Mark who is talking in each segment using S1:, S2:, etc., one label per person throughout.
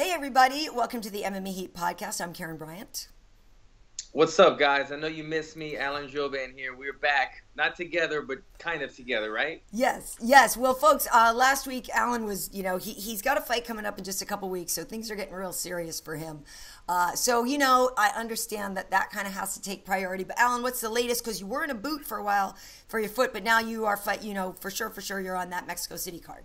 S1: Hey everybody, welcome to the MMA Heat podcast. I'm Karen Bryant.
S2: What's up, guys? I know you missed me. Alan Joban here. We're back. Not together, but kind of together, right?
S1: Yes. Well, folks, last week Alan was, he's got a fight coming up in just a couple weeks, so things are getting real serious for him. I understand that kind of has to take priority. But Alan, what's the latest? Because you were in a boot for a while for your foot, but now you are, for sure you're on that Mexico City card.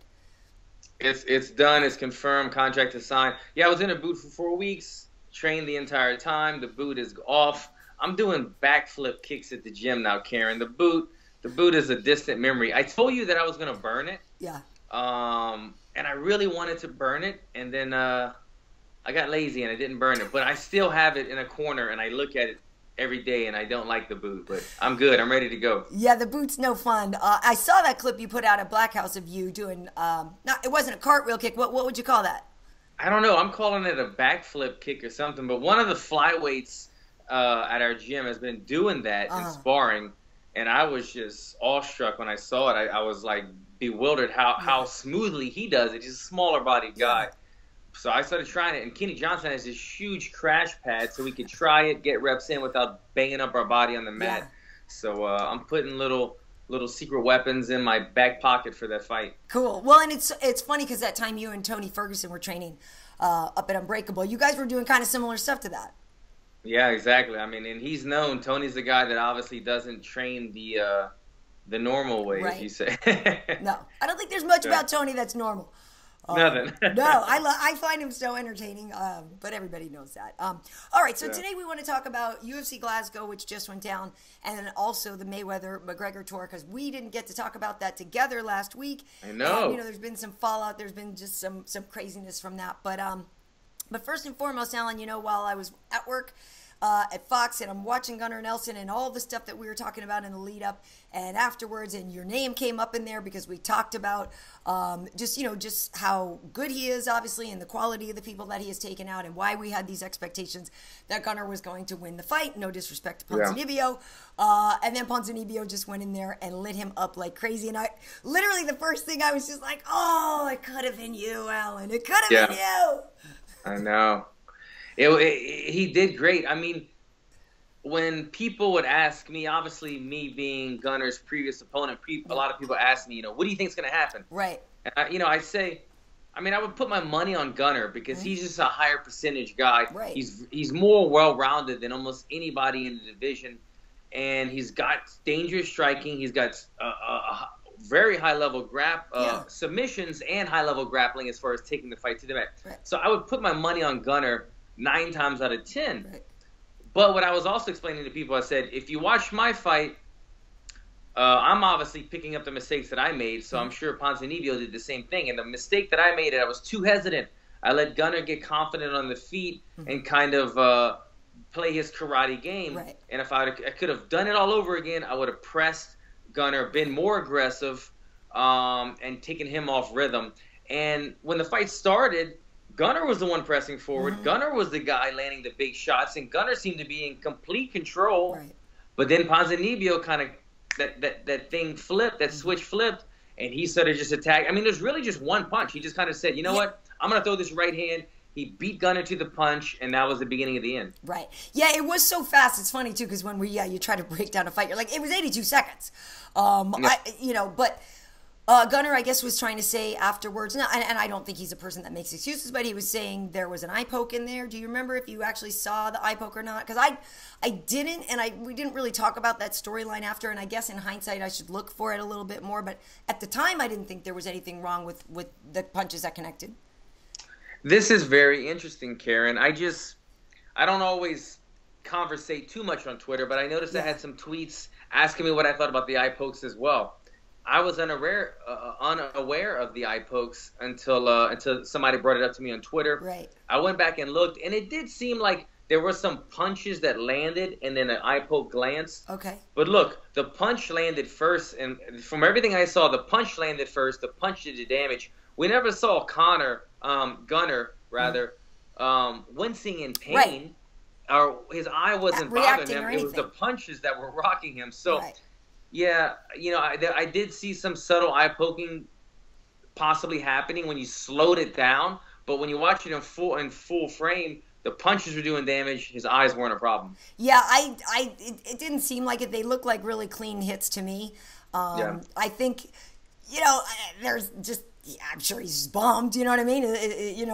S2: It's done. It's confirmed. Contract is signed. Yeah, I was in a boot for 4 weeks. Trained the entire time. The boot is off. I'm doing backflip kicks at the gym now, Karen. The boot is a distant memory. I told you that I was gonna burn it.
S1: Yeah.
S2: And I really wanted to burn it, and then I got lazy and I didn't burn it. But I still have it in a corner, and I look at it every day, and I don't like the boot. But I'm good. I'm ready to go.
S1: Yeah, the boot's no fun. I saw that clip you put out at Black House of you doing. It wasn't a cartwheel kick. What would you call that?
S2: I don't know. I'm calling it a backflip kick or something. But one of the flyweights at our gym has been doing that in sparring, and I was just awestruck when I saw it. I was like bewildered how smoothly he does it. He's a smaller bodied guy. So I started trying it, and Kenny Johnson has this huge crash pad so we could try it, get reps in without banging up our body on the mat. Yeah. So I'm putting little secret weapons in my back pocket for that fight.
S1: Cool. Well, and it's funny because that time you and Tony Ferguson were training up at Unbreakable, you guys were doing kind of similar stuff to that.
S2: Yeah, exactly. I mean, and he's known. Tony's the guy that obviously doesn't train the normal way, as you say.
S1: No, I don't think there's much about Tony that's normal.
S2: Nothing.
S1: No, I find him so entertaining, but everybody knows that. All right, so today we want to talk about UFC Glasgow, which just went down, and then also the Mayweather-McGregor tour, because we didn't get to talk about that together last week.
S2: I know.
S1: There's been some fallout. There's been just some craziness from that. But first and foremost, Alan, while I was at work at Fox, and I'm watching Gunnar Nelson and all the stuff that we were talking about in the lead up and afterwards, and your name came up in there because we talked about just how good he is, obviously, and the quality of the people that he has taken out, and why we had these expectations that Gunnar was going to win the fight. No disrespect to Ponzinibbio. And then Ponzinibbio just went in there and lit him up like crazy. And I literally, the first thing I was just like, oh, it could have been you, Alan. It could have been you.
S2: I know. He did great. I mean, when people would ask me, obviously me being Gunnar's previous opponent, a lot of people ask me, what do you think is going to happen?
S1: Right.
S2: And I say, I would put my money on Gunnar because he's just a higher percentage guy.
S1: Right.
S2: He's more well-rounded than almost anybody in the division, and he's got dangerous striking. He's got a very high-level submissions and high-level grappling as far as taking the fight to the mat.
S1: Right.
S2: So I would put my money on Gunnar 9 times out of 10.
S1: Right.
S2: But what I was also explaining to people, I said, if you watch my fight, I'm obviously picking up the mistakes that I made, so I'm sure Ponzinibbio did the same thing. And the mistake that I made, I was too hesitant. I let Gunnar get confident on the feet and kind of play his karate game.
S1: Right.
S2: And if I could have done it all over again, I would have pressed Gunnar, been more aggressive, and taken him off rhythm. And when the fight started, Gunnar was the one pressing forward. Gunnar was the guy landing the big shots, and Gunnar seemed to be in complete control.
S1: Right.
S2: But then Ponzinibbio kind of that thing flipped, that switch flipped, and he started just attacking. There's really just one punch. He just kind of said, you know what? I'm going to throw this right hand. He beat Gunnar to the punch, and that was the beginning of the end.
S1: Right. Yeah, it was so fast. It's funny, too, because when you try to break down a fight, you're like, it was 82 seconds. But Gunnar, I guess, was trying to say afterwards, and I don't think he's a person that makes excuses, but he was saying there was an eye poke in there. Do you remember if you actually saw the eye poke or not? Because I didn't, and we didn't really talk about that storyline after, and I guess in hindsight I should look for it a little bit more, but at the time I didn't think there was anything wrong with the punches that connected.
S2: This is very interesting, Karen. I don't always conversate too much on Twitter, but I noticed I had some tweets asking me what I thought about the eye pokes as well. I was unaware of the eye pokes until somebody brought it up to me on Twitter.
S1: Right.
S2: I went back and looked, and it did seem like there were some punches that landed and then an eye poke glanced.
S1: Okay.
S2: But look, the punch landed first, and from everything I saw, the punch landed first. The punch did the damage. We never saw Gunnar, wincing in pain.
S1: Right.
S2: Or his eye wasn't bothering him. It was the punches that were rocking him. So.
S1: Right.
S2: Yeah, I did see some subtle eye poking possibly happening when you slowed it down, but when you watch it in full frame, the punches were doing damage. His eyes weren't a problem.
S1: Yeah, it didn't seem like it. They looked like really clean hits to me.
S2: Yeah.
S1: I think, there's just, I'm sure he's just bummed. You know what I mean?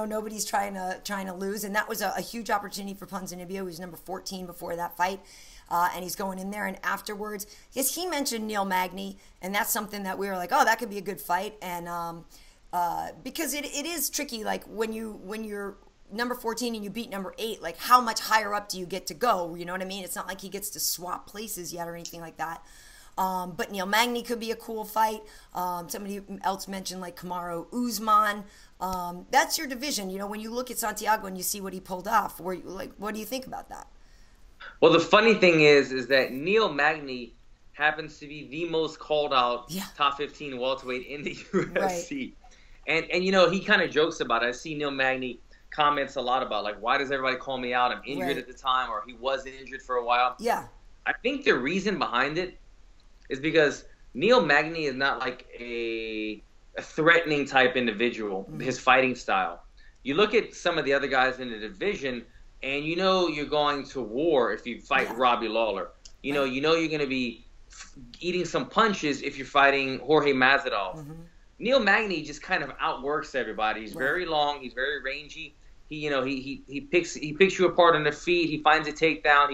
S1: Nobody's trying to lose, and that was a huge opportunity for Ponzinibbio. He was number 14 before that fight. And he's going in there, and afterwards, yes, he mentioned Neil Magny, and that's something that we were like, oh, that could be a good fight, and because it is tricky, like when you're number 14 and you beat number 8, like how much higher up do you get to go? You know what I mean? It's not like he gets to swap places yet or anything like that. But Neil Magny could be a cool fight. Somebody else mentioned like Kamaru Usman. That's your division. When you look at Santiago and you see what he pulled off, what do you think about that?
S2: Well, the funny thing is that Neil Magny happens to be the most called out top 15 welterweight in the UFC. Right. And he kind of jokes about it. I see Neil Magny comments a lot about, like, why does everybody call me out? I'm injured at the time, or he was injured for a while. Yeah. I think the reason behind it is because Neil Magny is not like a threatening type individual, his fighting style. You look at some of the other guys in the division, and you're going to war if you fight Robbie Lawler. You're going to be eating some punches if you're fighting Jorge Masvidal. Neil Magny just kind of outworks everybody. He's very long. He's very rangy. He picks you apart on the feet. He finds a takedown.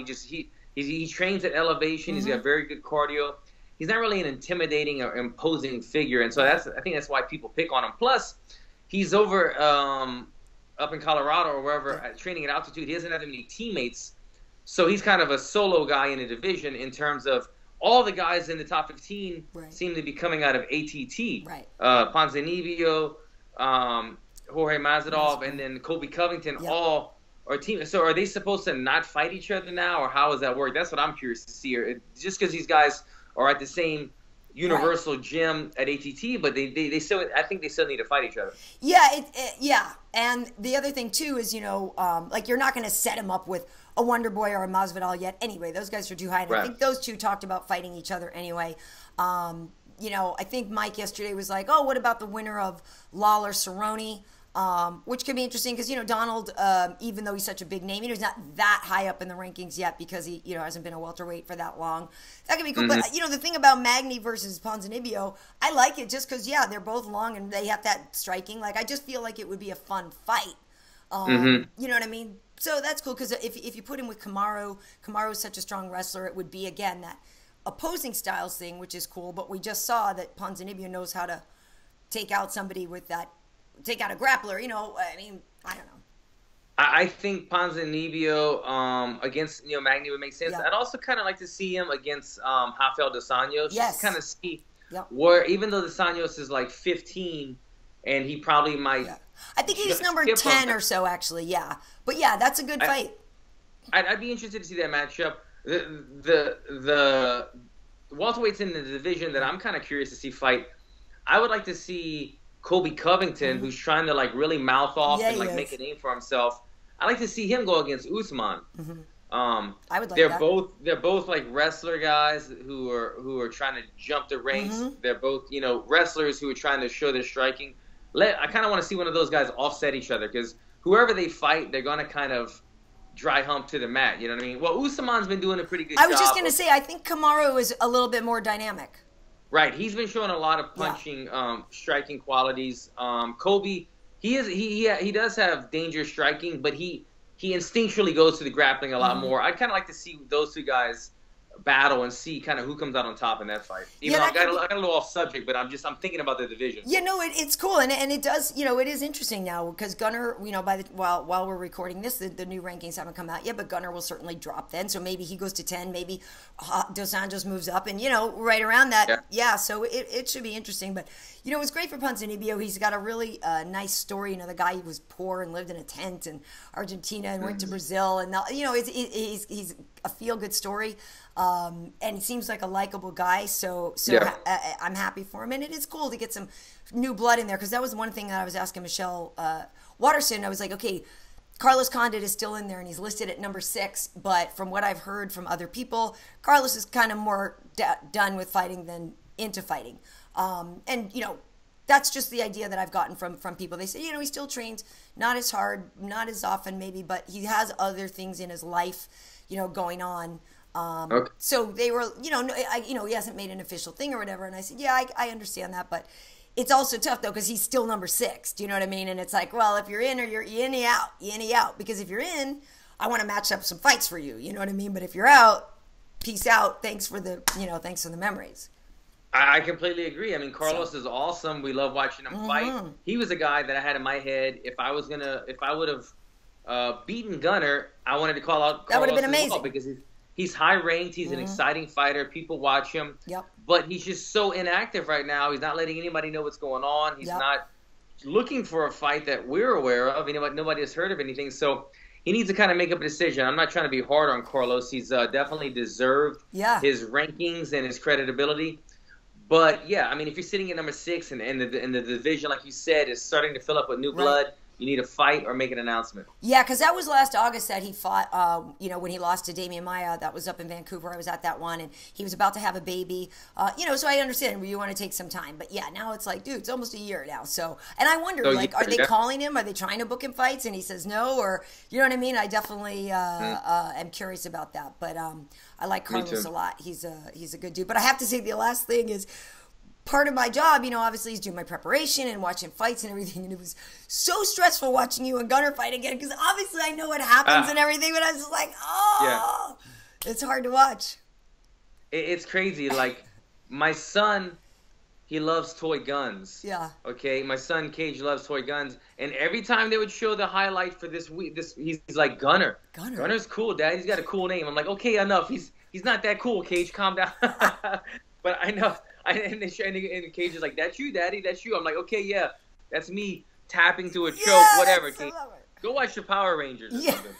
S2: He trains at elevation. He's got very good cardio. He's not really an intimidating or imposing figure, and so I think that's why people pick on him. Plus, he's over up in Colorado or wherever, training at altitude. He doesn't have that many teammates, so he's kind of a solo guy in the division in terms of all the guys in the top 15 seem to be coming out of ATT. Right. Ponzinibbio, Jorge Masvidal, and then Colby Covington, all are team. So are they supposed to not fight each other now, or how does that work? That's what I'm curious to see. Just because these guys are at the same universal gym at ATT, but they still, I think they still need to fight each other.
S1: Yeah, and the other thing too is like you're not going to set him up with a Wonder Boy or a Masvidal yet. Anyway, those guys are too high, and I think those two talked about fighting each other anyway. I think Mike yesterday was like, oh, what about the winner of Lawler Cerrone? Which could be interesting because, Donald, even though he's such a big name, he's not that high up in the rankings yet because he, hasn't been a welterweight for that long. That could be cool. But, the thing about Magny versus Ponzinibbio, I like it just because, they're both long and they have that striking. Like, I just feel like it would be a fun fight. You know what I mean? So that's cool because if you put him with Kamaru is such a strong wrestler, it would be, again, that opposing styles thing, which is cool. But we just saw that Ponzinibbio knows how to take out somebody with that. Take out a grappler, I don't know.
S2: I think Ponzinibbio against Neil Magny would make sense. I'd also kind of like to see him against Rafael dos Anjos. Just kind of see where, even though dos Anjos is like 15, and he probably might.
S1: I think he's number 10 or so, actually. But that's a good fight.
S2: I'd be interested to see that matchup. The welterweights in the division that I'm kind of curious to see fight. I would like to see Colby Covington, who's trying to like really mouth off and like make a name for himself. I like to see him go against Usman.
S1: I would like
S2: that. They're both like wrestler guys who are trying to jump the ranks. They're both wrestlers who are trying to show their striking. I kind of want to see one of those guys offset each other because whoever they fight, they're gonna kind of dry hump to the mat. You know what I mean? Well, Usman's been doing a pretty good job.
S1: I was just gonna say, I think Kamaru is a little bit more dynamic.
S2: Right, he's been showing a lot of punching, striking qualities. Colby, he does have dangerous striking, but he instinctually goes to the grappling a lot more. I'd kind of like to see those two guys battle and see kind of who comes out on top in that fight. Even though I got a little off subject, but I'm thinking about the division.
S1: It's cool, and it does, it is interesting now because Gunnar, while we're recording this, the new rankings haven't come out yet, but Gunnar will certainly drop then, so maybe he goes to 10, maybe Dos Anjos moves up, and right around that, so it should be interesting. But it's great for Ponzinibbio. He's got a really nice story. The guy who was poor and lived in a tent in Argentina and went to Brazil, and he's a feel good story. And he seems like a likable guy, so I'm happy for him. And it is cool to get some new blood in there, because that was one thing that I was asking Michelle Watterson. I was like, okay, Carlos Condit is still in there, and he's listed at number 6. But from what I've heard from other people, Carlos is kind of more done with fighting than into fighting. And, that's just the idea that I've gotten from people. They say, he still trains, not as hard, not as often maybe, but he has other things in his life, going on. Okay. So they were, he hasn't made an official thing or whatever. And I said, yeah, I understand that, but it's also tough though, because he's still number 6. Do you know what I mean? And it's like, well, if you're in or you're in, you out, you out. Because if you're in, I want to match up some fights for you. You know what I mean? But if you're out, peace out. Thanks for the memories.
S2: I completely agree. I mean, Carlos is awesome. We love watching him fight. He was a guy that I had in my head. If I would have beaten Gunnar, I wanted to call out Carlos. That would have been amazing. Well, because he's high ranked. He's an exciting fighter. People watch him.
S1: Yep.
S2: But he's just so inactive right now. He's not letting anybody know what's going on. He's not looking for a fight that we're aware of. Nobody has heard of anything. So he needs to kind of make up a decision. I'm not trying to be hard on Carlos. He's definitely deserved his rankings and his credibility. But, yeah, I mean, if you're sitting at number 6 and the division, like you said, is starting to fill up with new blood, you need to fight or make an announcement.
S1: Yeah, because that was last August that he fought, when he lost to Damian Maia. That was up in Vancouver. I was at that one, and he was about to have a baby. So I understand you want to take some time. But, yeah, now it's like, dude, it's almost a year now. So, and I wonder, are they calling him? Are they trying to book him fights? And he says no, or, you know what I mean? I definitely am curious about that. But I like Carlos a lot. He's a good dude. But I have to say the last thing is, part of my job, obviously is doing my preparation and watching fights and everything. And it was so stressful watching you and Gunnar fight again, because obviously I know what happens and everything, but I was just like, it's hard to watch.
S2: It's crazy. Like, my son, he loves toy guns.
S1: Yeah.
S2: Okay? My son, Cage, loves toy guns. And every time they would show the highlight for this week, he's like, Gunnar. Gunnar's cool, Dad. He's got a cool name. I'm like, okay, enough. He's not that cool, Cage. Calm down. But I know. And the Cage is like, that's you, Daddy, that's you. I'm like, okay, yeah, that's me tapping to a choke, whatever, Cage. Go watch the Power Rangers or something.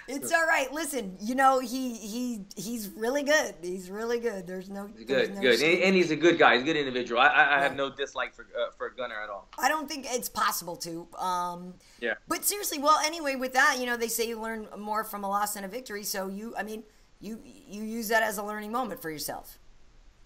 S1: It's all right. Listen, he's really good. He's really good. There's no
S2: good. And he's a good guy. He's a good individual. I have no dislike for Gunnar at all.
S1: I don't think it's possible to.
S2: Yeah.
S1: But seriously, well, anyway, with that, they say you learn more from a loss than a victory. So you use that as a learning moment for yourself.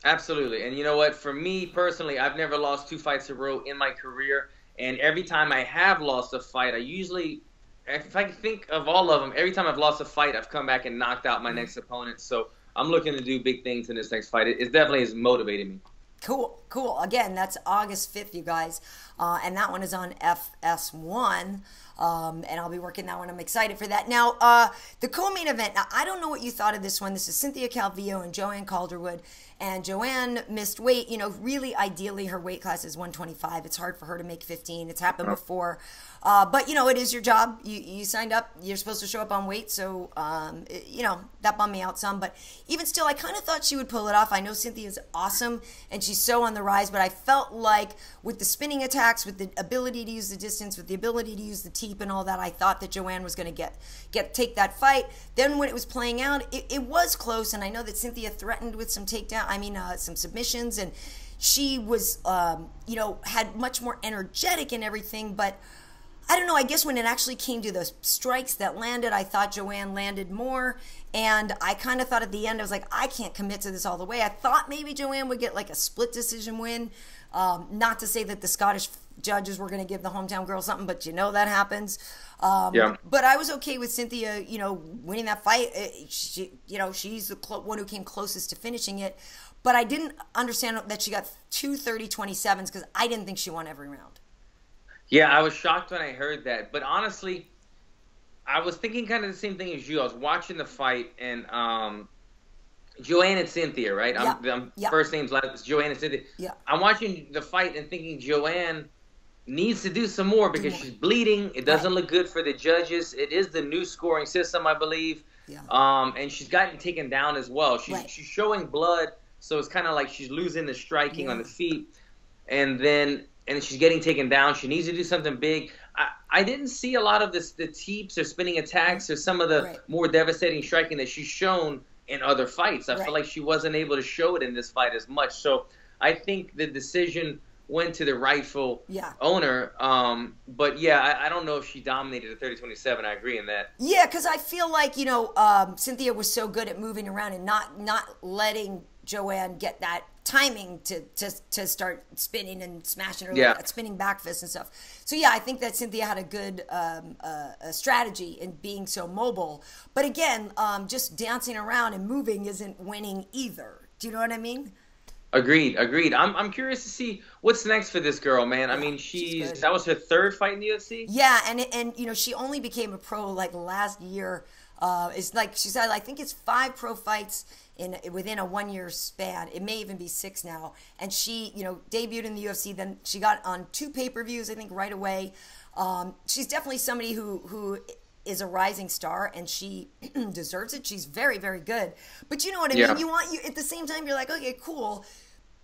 S2: Absolutely. And you know what? For me personally, I've never lost 2 fights in a row in my career. And every time I have lost a fight, I usually, if I can think of all of them, every time I've lost a fight, I've come back and knocked out my next opponent. So I'm looking to do big things in this next fight. It definitely has motivated me.
S1: Cool. Again, that's August 5th, you guys. And that one is on FS1. And I'll be working that one. I'm excited for that. Now, the co-main event. Now, I don't know what you thought of this one. This is Cynthia Calvillo and Joanne Calderwood. And Joanne missed weight. Really, ideally, her weight class is 125. It's hard for her to make 15. It's happened before. But, it is your job. You signed up. You're supposed to show up on weight. So, that bummed me out some. But even still, I kind of thought she would pull it off. I know Cynthia's awesome, and she's so on the rise. But I felt like with the spinning attacks, with the ability to use the distance, with the ability to use the teep and all that, I thought that Joanne was going to take that fight. Then when it was playing out, it was close. And I know that Cynthia threatened with some some submissions. And she was, had much more energetic and everything. But I don't know, I guess when it actually came to the strikes that landed, I thought Joanne landed more. And I kind of thought at the end, I was like, I can't commit to this all the way. I thought maybe Joanne would get like a split decision win. Not to say that the Scottish judges were going to give the hometown girl something, but that happens. But I was okay with Cynthia, winning that fight. She's the one who came closest to finishing it. But I didn't understand that she got 2 30-27s because I didn't think she won every round.
S2: Yeah, I was shocked when I heard that. But honestly, I was thinking kind of the same thing as you. I was watching the fight, and Joanne and Cynthia, right? First names, last Joanne and Cynthia.
S1: Yeah.
S2: I'm watching the fight and thinking Joanne needs to do some more because she's bleeding. It doesn't look good for the judges. It is the new scoring system, I believe.
S1: Yeah.
S2: And she's gotten taken down as well. She's showing blood, so it's kind of like she's losing the striking on the feet. And she's getting taken down. She needs to do something big. I didn't see a lot of the teeps or spinning attacks or some of the more devastating striking that she's shown in other fights. I feel like she wasn't able to show it in this fight as much. So I think the decision went to the rightful owner. But I don't know if she dominated the 30-27. I agree in that.
S1: Yeah, because I feel like, Cynthia was so good at moving around and not letting Joanne get that timing to start spinning and smashing her,
S2: Yeah.
S1: spinning back fists and stuff. So yeah, I think that Cynthia had a good strategy in being so mobile. But again, just dancing around and moving isn't winning either. Do you know what I mean?
S2: Agreed. I'm curious to see what's next for this girl, man. I mean, that was her third fight in the UFC.
S1: Yeah, and you know, she only became a pro like last year. It's like she said, I think it's 5 pro fights within a 1 year span. It may even be 6 now. And she, you know, debuted in the UFC. Then she got on 2 pay-per-views, I think, right away. She's definitely somebody who is a rising star, and she deserves it. She's very, very good. But you know what I mean? You at the same time, you're like, okay, cool,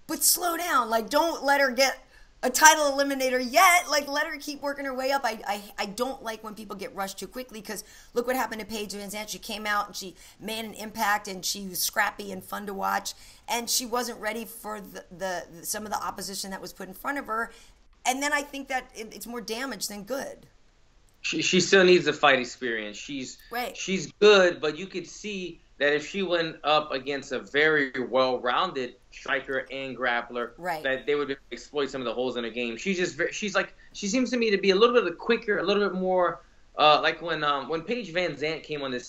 S1: but slow down. Like, don't let her get a title eliminator yet. Like, let her keep working her way up. I don't like when people get rushed too quickly, because look what happened to Paige VanZant. She came out and she made an impact, and she was scrappy and fun to watch, and she wasn't ready for the some of the opposition that was put in front of her. And then I think that it's more damage than good.
S2: She still needs the fight experience. She's good, but you could see that if she went up against a very well-rounded striker and grappler, that they would exploit some of the holes in her game. She seems to me to be a little bit quicker, a little bit more like when Paige VanZant came on the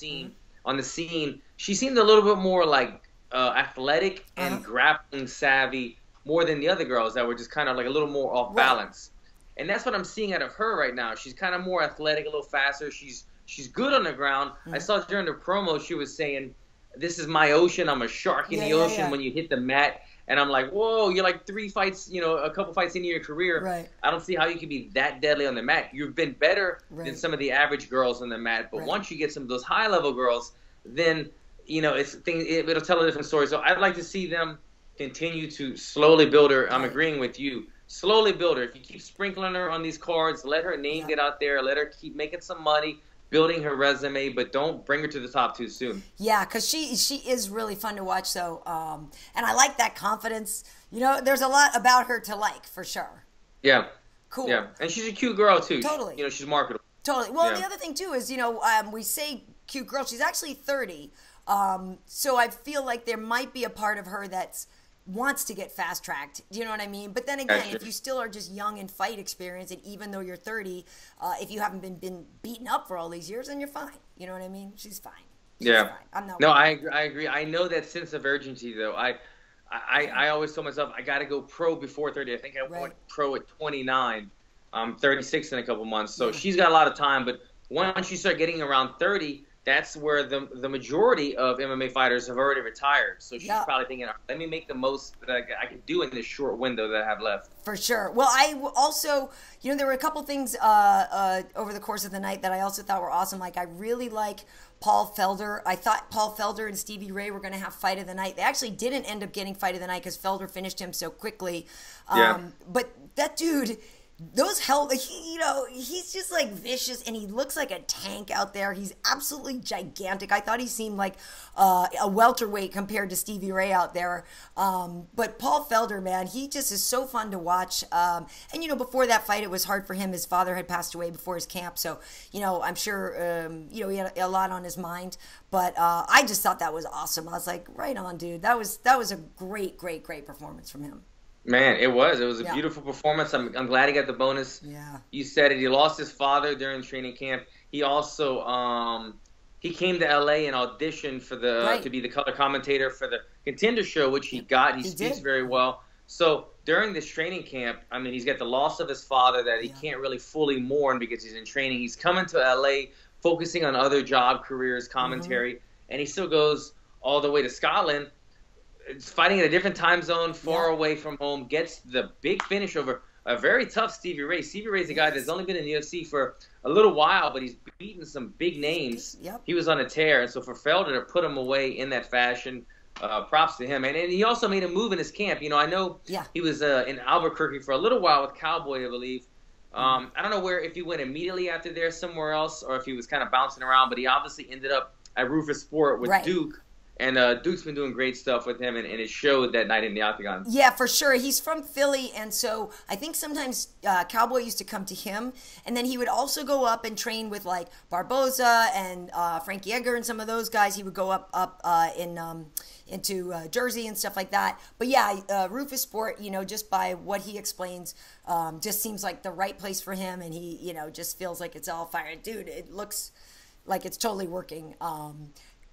S2: scene. She seemed a little bit more like athletic and grappling savvy, more than the other girls that were just kind of like a little more off balance. And that's what I'm seeing out of her right now. She's kind of more athletic, a little faster. She's good on the ground. I saw during the promo she was saying, "This is my ocean. I'm a shark in the ocean when you hit the mat." And I'm like, whoa, you're like 3 fights, you know, a couple fights into your career. Right. I don't see how you can be that deadly on the mat. You've been better than some of the average girls on the mat. But once you get some of those high-level girls, then, you know, it'll tell a different story. So I'd like to see them continue to slowly build her. I'm agreeing with you. Slowly build her. If you keep sprinkling her on these cards, let her name get out there, let her keep making some money, building her resume, but don't bring her to the top too soon. Yeah, because she is really fun to watch. So, and I like that confidence. You know, there's a lot about her to like, for sure. Yeah. Cool. Yeah, and she's a cute girl, too. Totally. You know, she's marketable. Totally. Well, the other thing, too, is, you know, we say cute girl. She's actually 30. So I feel like there might be a part of her that's wants to get fast tracked. Do you know what I mean? But then again, if you still are just young in fight experience, and even though you're 30, if you haven't been beaten up for all these years, then you're fine. You know what I mean? She's fine. She's fine. I'm not. No, I agree. I know that sense of urgency though. I always told myself I got to go pro before 30. I think I went pro at 29. I'm 36 in a couple months, so she's got a lot of time. But once you start getting around 30, that's where the majority of MMA fighters have already retired. So she's probably thinking, let me make the most that I can do in this short window that I have left. For sure. Well, I also, you know, there were a couple things over the course of the night that I also thought were awesome. Like, I really like Paul Felder. I thought Paul Felder and Stevie Ray were going to have fight of the night. They actually didn't end up getting fight of the night because Felder finished him so quickly. But that dude... he's just like vicious, and he looks like a tank out there. He's absolutely gigantic. I thought he seemed like a welterweight compared to Stevie Ray out there. But Paul Felder, man, he just is so fun to watch. And, you know, before that fight, it was hard for him. His father had passed away before his camp. So, you know, I'm sure, he had a lot on his mind. But I just thought that was awesome. I was like, right on, dude. That was a great, great, great performance from him. Man, it was a beautiful performance. I'm glad he got the bonus. Yeah. You said it. He lost his father during training camp. He also he came to LA and auditioned for to be the color commentator for the Contender show, which he got. He speaks very well. So during this training camp, I mean, he's got the loss of his father that he can't really fully mourn because he's in training. He's coming to LA, focusing on other job careers, commentary, and he still goes all the way to Scotland. Fighting in a different time zone, far away from home, gets the big finish over a very tough Stevie Ray. Stevie Ray's a guy that's only been in the UFC for a little while, but he's beaten some big names. He was on a tear, and so for Felder to put him away in that fashion, props to him. And he also made a move in his camp. You know, I know he was in Albuquerque for a little while with Cowboy, I believe. I don't know if he went immediately after there somewhere else or if he was kind of bouncing around, but he obviously ended up at Rufus Sport with Duke. And Duke's been doing great stuff with him, and it showed that night in the Octagon. Yeah, for sure. He's from Philly, and so I think sometimes Cowboy used to come to him, and then he would also go up and train with, like, Barboza and Frankie Edgar and some of those guys. He would go up in
S1: Jersey and stuff like that. But yeah, Rufus Sport, just by what he explains, just seems like the right place for him, and he, just feels like it's all fire. Dude, it looks like it's totally working.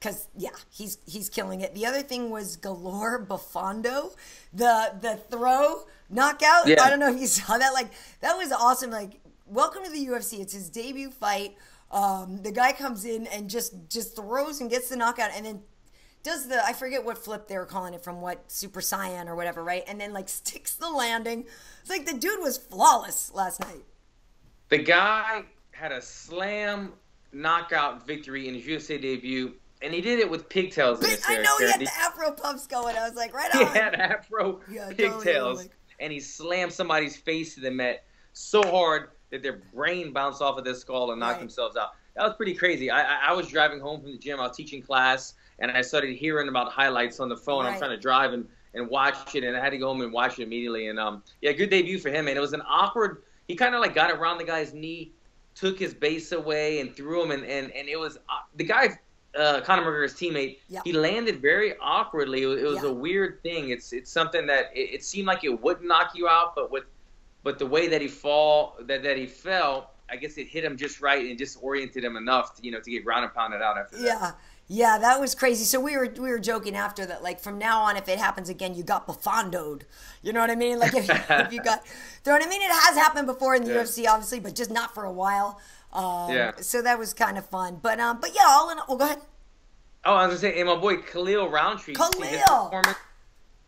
S1: Because, yeah, he's killing it. The other thing was Galore Bofando, the throw knockout.
S2: Yeah.
S1: I don't know if you saw that. Like, that was awesome. Like, welcome to the UFC. It's his debut fight. The guy comes in and just throws and gets the knockout, and then does I forget what flip they were calling it, from what, Super Saiyan or whatever, right? And then, like, sticks the landing. It's like the dude was flawless last night.
S2: The guy had a slam knockout victory in his UFC debut. And he did it with pigtails in his hair.
S1: I know, he had the afro puffs going. I was like, right on.
S2: He had afro pigtails. Totally. And he slammed somebody's face to the mat so hard that their brain bounced off of their skull and knocked themselves out. That was pretty crazy. I was driving home from the gym. I was teaching class, and I started hearing about highlights on the phone. I'm trying to drive and watch it, and I had to go home and watch it immediately. And, yeah, good debut for him, man. It was an awkward – he kind of, like, got around the guy's knee, took his base away, and threw him. And it was the guy – Conor McGregor's teammate, he landed very awkwardly. It was a weird thing. It's something that it seemed like it wouldn't knock you out, but the way that he fell, I guess it hit him just right and just oriented him enough, to get ground and pounded out after that.
S1: Yeah, that was crazy. So we were joking after that, like, from now on, if it happens again, you got Bofondoed. You know what I mean? Like, if you got thrown. I mean, it has happened before in the UFC, obviously, but just not for a while. So that was kind of fun. But yeah, all in all, go ahead.
S2: Oh, I was going to say, and my boy Khalil Rountree.
S1: Khalil!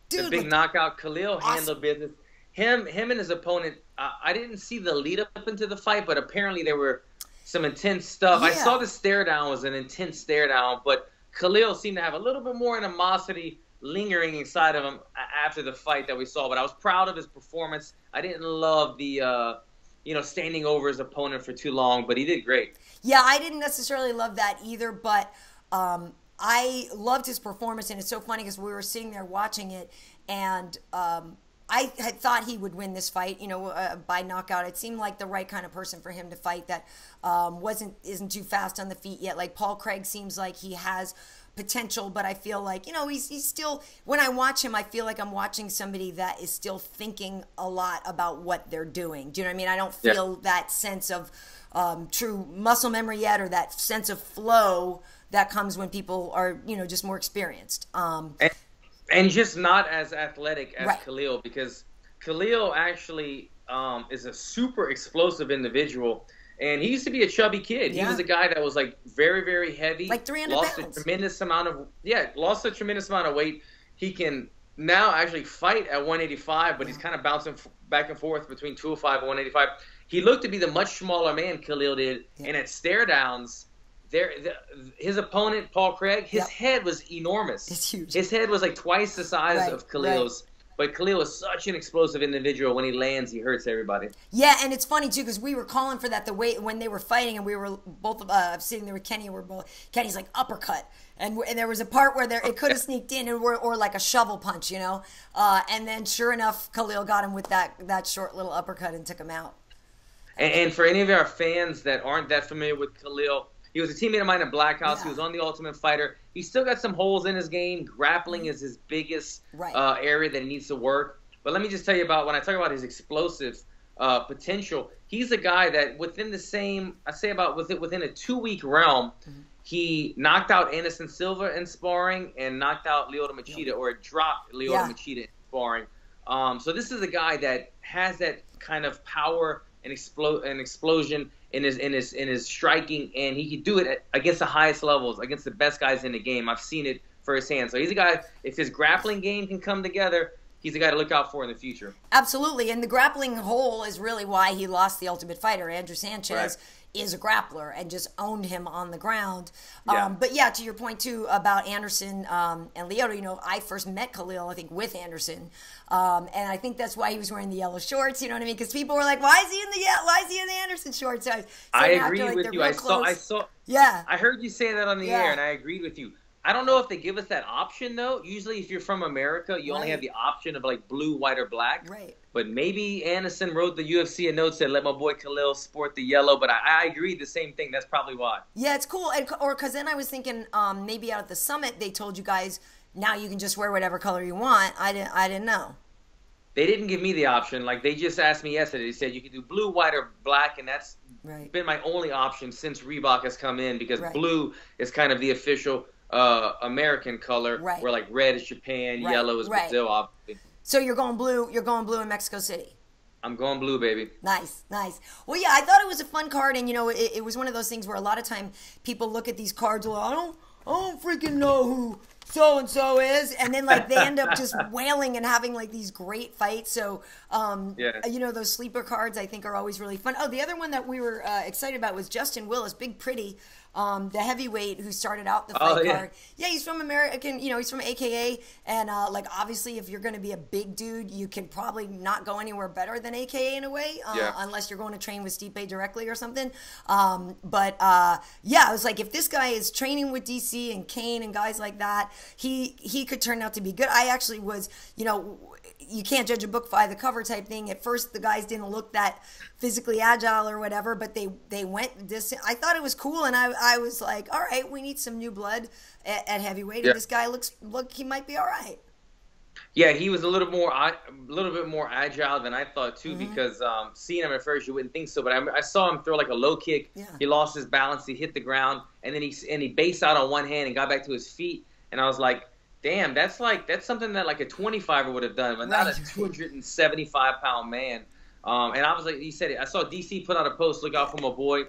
S2: Dude, the big knockout. Khalil handled business. Him and his opponent, I didn't see the lead up into the fight, but apparently there were some intense stuff.
S1: Yeah.
S2: I saw the stare down was an intense stare down, but Khalil seemed to have a little bit more animosity lingering inside of him after the fight that we saw. But I was proud of his performance. I didn't love the standing over his opponent for too long, but he did great.
S1: Yeah, I didn't necessarily love that either, but I loved his performance, and it's so funny because we were sitting there watching it, and I had thought he would win this fight, by knockout. It seemed like the right kind of person for him to fight that isn't too fast on the feet yet. Like, Paul Craig seems like he has potential, but I feel like, he's still, when I watch him, I feel like I'm watching somebody that is still thinking a lot about what they're doing. Do you know what I mean? I don't feel that sense of true muscle memory yet, or that sense of flow that comes when people are, just more experienced.
S2: And just not as athletic as Khalil, because Khalil actually is a super explosive individual. And he used to be a chubby kid. He was a guy that was, like, very, very heavy.
S1: Like 300
S2: lost
S1: pounds.
S2: Lost a tremendous amount of weight. He can now actually fight at 185, but he's kind of bouncing back and forth between 205 and 185. He looked to be the much smaller man, Khalil did. And at stare downs, his opponent, Paul Craig, his head was enormous.
S1: It's huge.
S2: His head was like twice the size of Khalil's. But Khalil is such an explosive individual. When he lands, he hurts everybody. Yeah,
S1: and it's funny, too, because we were calling for that when they were fighting, and we were both sitting there with Kenny, and Kenny's like, uppercut. And there was a part where it could have sneaked in, or like a shovel punch, and then, sure enough, Khalil got him with that short little uppercut and took him out.
S2: And for any of our fans that aren't that familiar with Khalil, he was a teammate of mine in Black House.
S1: Yeah.
S2: He was on The Ultimate Fighter. He's still got some holes in his game. Grappling is his biggest area that he needs to work. But let me just tell you about, when I talk about his explosive potential, he's a guy that within a 2-week realm, he knocked out Anderson Silva in sparring and knocked out Lyoto Machida, or dropped Lyoto Machida in sparring. So this is a guy that has that kind of power and explosion in his striking, and he can do it against the highest levels, against the best guys in the game. I've seen it firsthand. So he's a guy, if his grappling game can come together, he's a guy to look out for in the future.
S1: Absolutely, and the grappling hole is really why he lost the Ultimate Fighter. Andrew Sanchez is a grappler and just owned him on the ground. But yeah, to your point too about Anderson and Lyoto, I first met Khalil, I think, with Anderson, and I think that's why he was wearing the yellow shorts. You know what I mean? Because people were like, "Why is he in the Anderson shorts?" So
S2: I agree with you. I saw.
S1: Yeah,
S2: I heard you say that on the air, and I agreed with you. I don't know if they give us that option, though. Usually, if you're from America, you only have the option of, like, blue, white, or black.
S1: Right.
S2: But maybe Anderson wrote the UFC a note, said, let my boy Khalil sport the yellow. But I agreed the same thing. That's probably why.
S1: Yeah, it's cool. Because then I was thinking maybe out at the summit they told you guys now you can just wear whatever color you want. I didn't know.
S2: They didn't give me the option. Like, they just asked me yesterday. They said you could do blue, white, or black, and that's been my only option since Reebok has come in, because blue is kind of the official American color, where like red is Japan, yellow is Brazil, obviously.
S1: So you're going blue. You're going blue in Mexico City. I'm
S2: going blue, baby.
S1: Nice, nice. Well, yeah, I thought it was a fun card, and it was one of those things where a lot of time people look at these cards, well, I don't freaking know who so-and-so is, and then like they end up just wailing and having like these great fights. So those sleeper cards I think are always really fun. Oh, the other one that we were excited about was Justin Willis, Big Pretty, the heavyweight who started out the fight card. Yeah, he's from American, he's from AKA, and like obviously if you're going to be a big dude, you can probably not go anywhere better than AKA in a way, unless you're going to train with Stipe directly or something. But I was like, if this guy is training with DC and Kane and guys like that, he could turn out to be good. I actually was, you can't judge a book by the cover type thing. At first, the guys didn't look that physically agile or whatever, but they went this. I thought it was cool, and I was like, all right, we need some new blood at heavyweight. And this guy he might be all right.
S2: Yeah, he was a little bit more agile than I thought too, because seeing him at first you wouldn't think so, but I saw him throw like a low kick. Yeah. He lost his balance, he hit the ground, and then he based out on one hand and got back to his feet, and I was like, damn, that's something that like a 25er would have done, but not a 275-pound man. And obviously, he said it. I saw DC put out a post, look out for my boy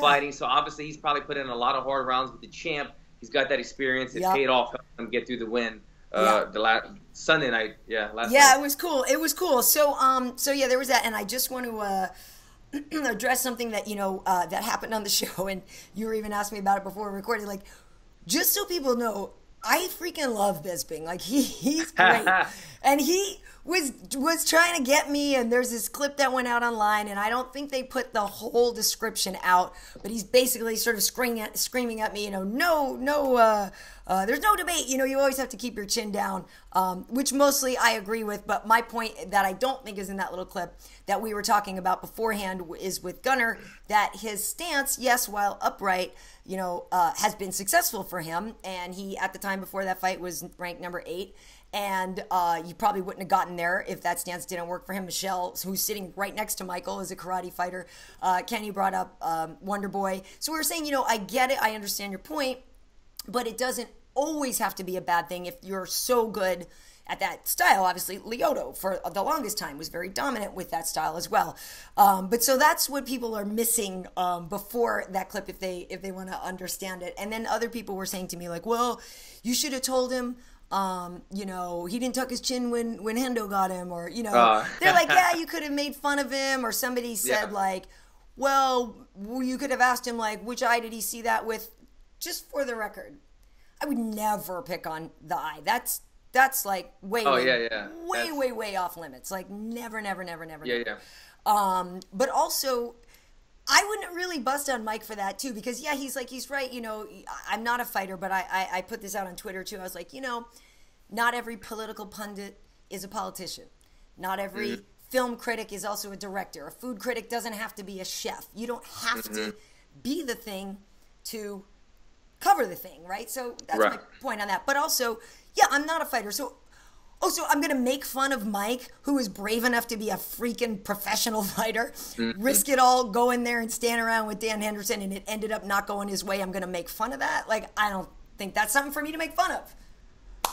S2: fighting. So obviously, he's probably put in a lot of hard rounds with the champ. He's got that experience. It paid off and get through the win. The last Sunday night, last night.
S1: It was cool. It was cool. So there was that, and I just want to address something that that happened on the show, and you were even asking me about it before we recorded. Like, just so people know, I freaking love Bisping. Like, he's great. And he was trying to get me, and there's this clip that went out online, and I don't think they put the whole description out, but he's basically sort of screaming at me, there's no debate. You always have to keep your chin down, which mostly I agree with. But my point that I don't think is in that little clip that we were talking about beforehand is with Gunnar, that his stance, yes, while upright, has been successful for him. And he, at the time before that fight, was ranked number 8. And you probably wouldn't have gotten there if that stance didn't work for him. Michelle, who's sitting right next to Michael, is a karate fighter. Kenny brought up Wonder Boy. So we were saying, I get it. I understand your point. But it doesn't always have to be a bad thing if you're so good at that style. Obviously, Lyoto, for the longest time, was very dominant with that style as well. But so that's what people are missing before that clip if they want to understand it. And then other people were saying to me, like, well, you should have told him, he didn't tuck his chin when Hendo got him, or, they're like, yeah, you could have made fun of him. Or somebody said, like, well, you could have asked him, like, which eye did he see that with? Just for the record, I would never pick on the eye. That's like way off limits. Like never. But also, I wouldn't really bust on Mike for that too, because he's right. I'm not a fighter, but I put this out on Twitter too. I was like, not every political pundit is a politician. Not every film critic is also a director. A food critic doesn't have to be a chef. You don't have to be the thing to cover the thing, right? So that's my point on that. But also, I'm not a fighter. So I'm going to make fun of Mike, who is brave enough to be a freaking professional fighter, risk it all, go in there and stand around with Dan Henderson, and it ended up not going his way. I'm going to make fun of that? Like, I don't think that's something for me to make fun of.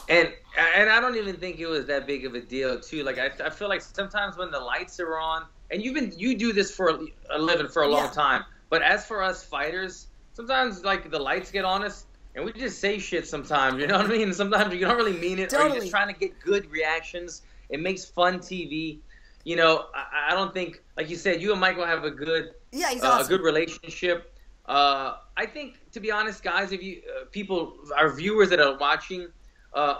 S2: And I don't even think it was that big of a deal, too. Like, I feel like sometimes when the lights are on, and you do this for a living for a long time, but as for us fighters, sometimes, like, the lights get on us, and we just say shit sometimes, you know what I mean? Sometimes you don't really mean it, or you're just trying to get good reactions. It makes fun TV. I don't think, like you said, you and Michael have a good awesome. A good relationship. I think, to be honest, guys, if you our viewers that are watching,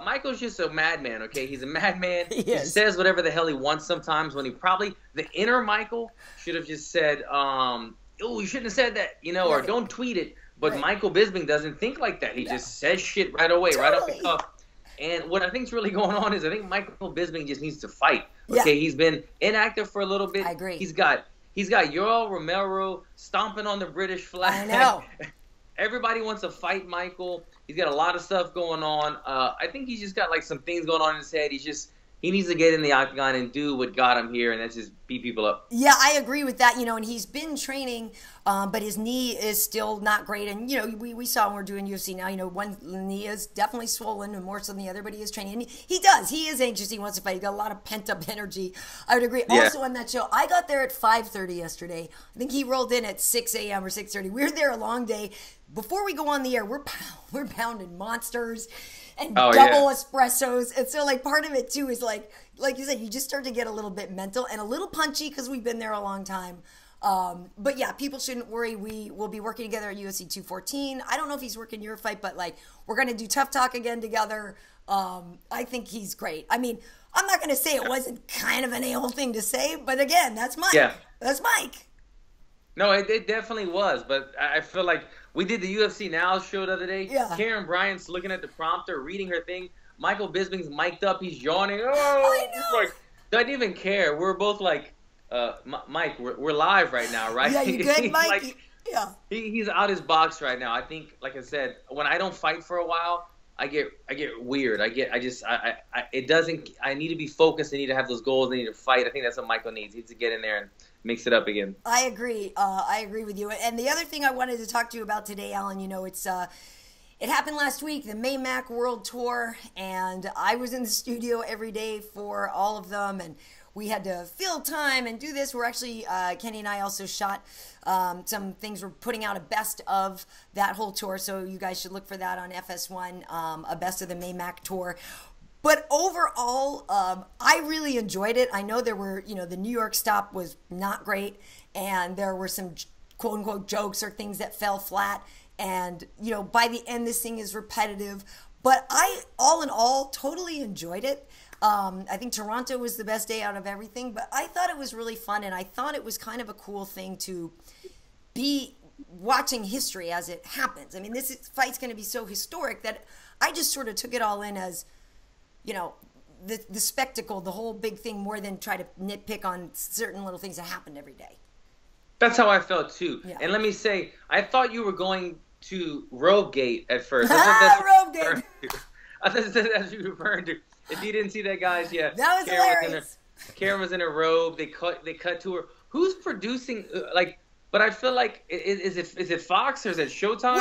S2: Michael's just a madman, okay? He's a madman. He says whatever the hell he wants sometimes, when the inner Michael should have just said, you shouldn't have said that, or don't tweet it. But Michael Bisping doesn't think like that. He just says shit right away, right off the cuff. And what I think is really going on is I think Michael Bisping just needs to fight. Okay, he's been inactive for a little bit.
S1: I agree.
S2: He's got Yoel Romero stomping on the British flag.
S1: I know.
S2: Everybody wants to fight Michael. He's got a lot of stuff going on. I think he's just got like some things going on in his head. He needs to get in the octagon and do what got him here, and that's just beat people up.
S1: Yeah, I agree with that. And he's been training, but his knee is still not great. And, we saw when we're doing UFC now, one knee is definitely swollen and more so than the other, but he is training. And he does. He is anxious. He wants to fight. He's got a lot of pent-up energy. I would agree. Yeah. Also on that show, I got there at 5:30 yesterday. I think he rolled in at 6 a.m. or 6:30. We were there a long day. Before we go on the air, we're pounding monsters and double espressos. And so, part of it, too, is like you said, you just start to get a little bit mental and a little punchy because we've been there a long time. But, yeah, people shouldn't worry. We will be working together at UFC 214. I don't know if he's working your fight, but, we're going to do Tough Talk again together. I think he's great. I mean, I'm not going to say it wasn't kind of an a-hole thing to say, but, again, that's Mike. Yeah. That's Mike.
S2: No, it definitely was, but I feel like we did the UFC Now show the other day. Yeah. Karen Bryant's looking at the prompter, reading her thing. Michael Bisping's mic'd up. He's yawning. Oh,
S1: I know.
S2: Doesn't even care. We're both like, Mike, we're live right now, right?
S1: Yeah, you good, Mike? Yeah.
S2: He's out his box right now. I think, like I said, when I don't fight for a while, I get weird. I need to be focused. I need to have those goals. I need to fight. I think that's what Michael needs. He needs to get in there and mix it up again.
S1: I agree. I agree with you. And the other thing I wanted to talk to you about today, Alan, it happened last week, the Maymac World Tour, and I was in the studio every day for all of them, and we had to fill time and do this. We're actually, Kenny and I also shot some things. We're putting out a best of that whole tour, so you guys should look for that on FS1, a best of the Maymac Tour. But overall, I really enjoyed it. I know there were, the New York stop was not great, and there were some quote-unquote jokes or things that fell flat. And, by the end, this thing is repetitive. But I, all in all, totally enjoyed it. I think Toronto was the best day out of everything, but I thought it was really fun, and I thought it was kind of a cool thing to be watching history as it happens. I mean, this fight's going to be so historic that I just sort of took it all in as, the spectacle, the whole big thing, more than try to nitpick on certain little things that happened every day.
S2: That's how I felt, too. Yeah. And let me say, I thought you were going to Robegate at first. Robegate! I thought that's what you were referring to. If you didn't see that, guys, yeah.
S1: That was hilarious.
S2: Karen was in a robe. They cut to her. Who's producing, but I feel like, is it Fox or is it Showtime?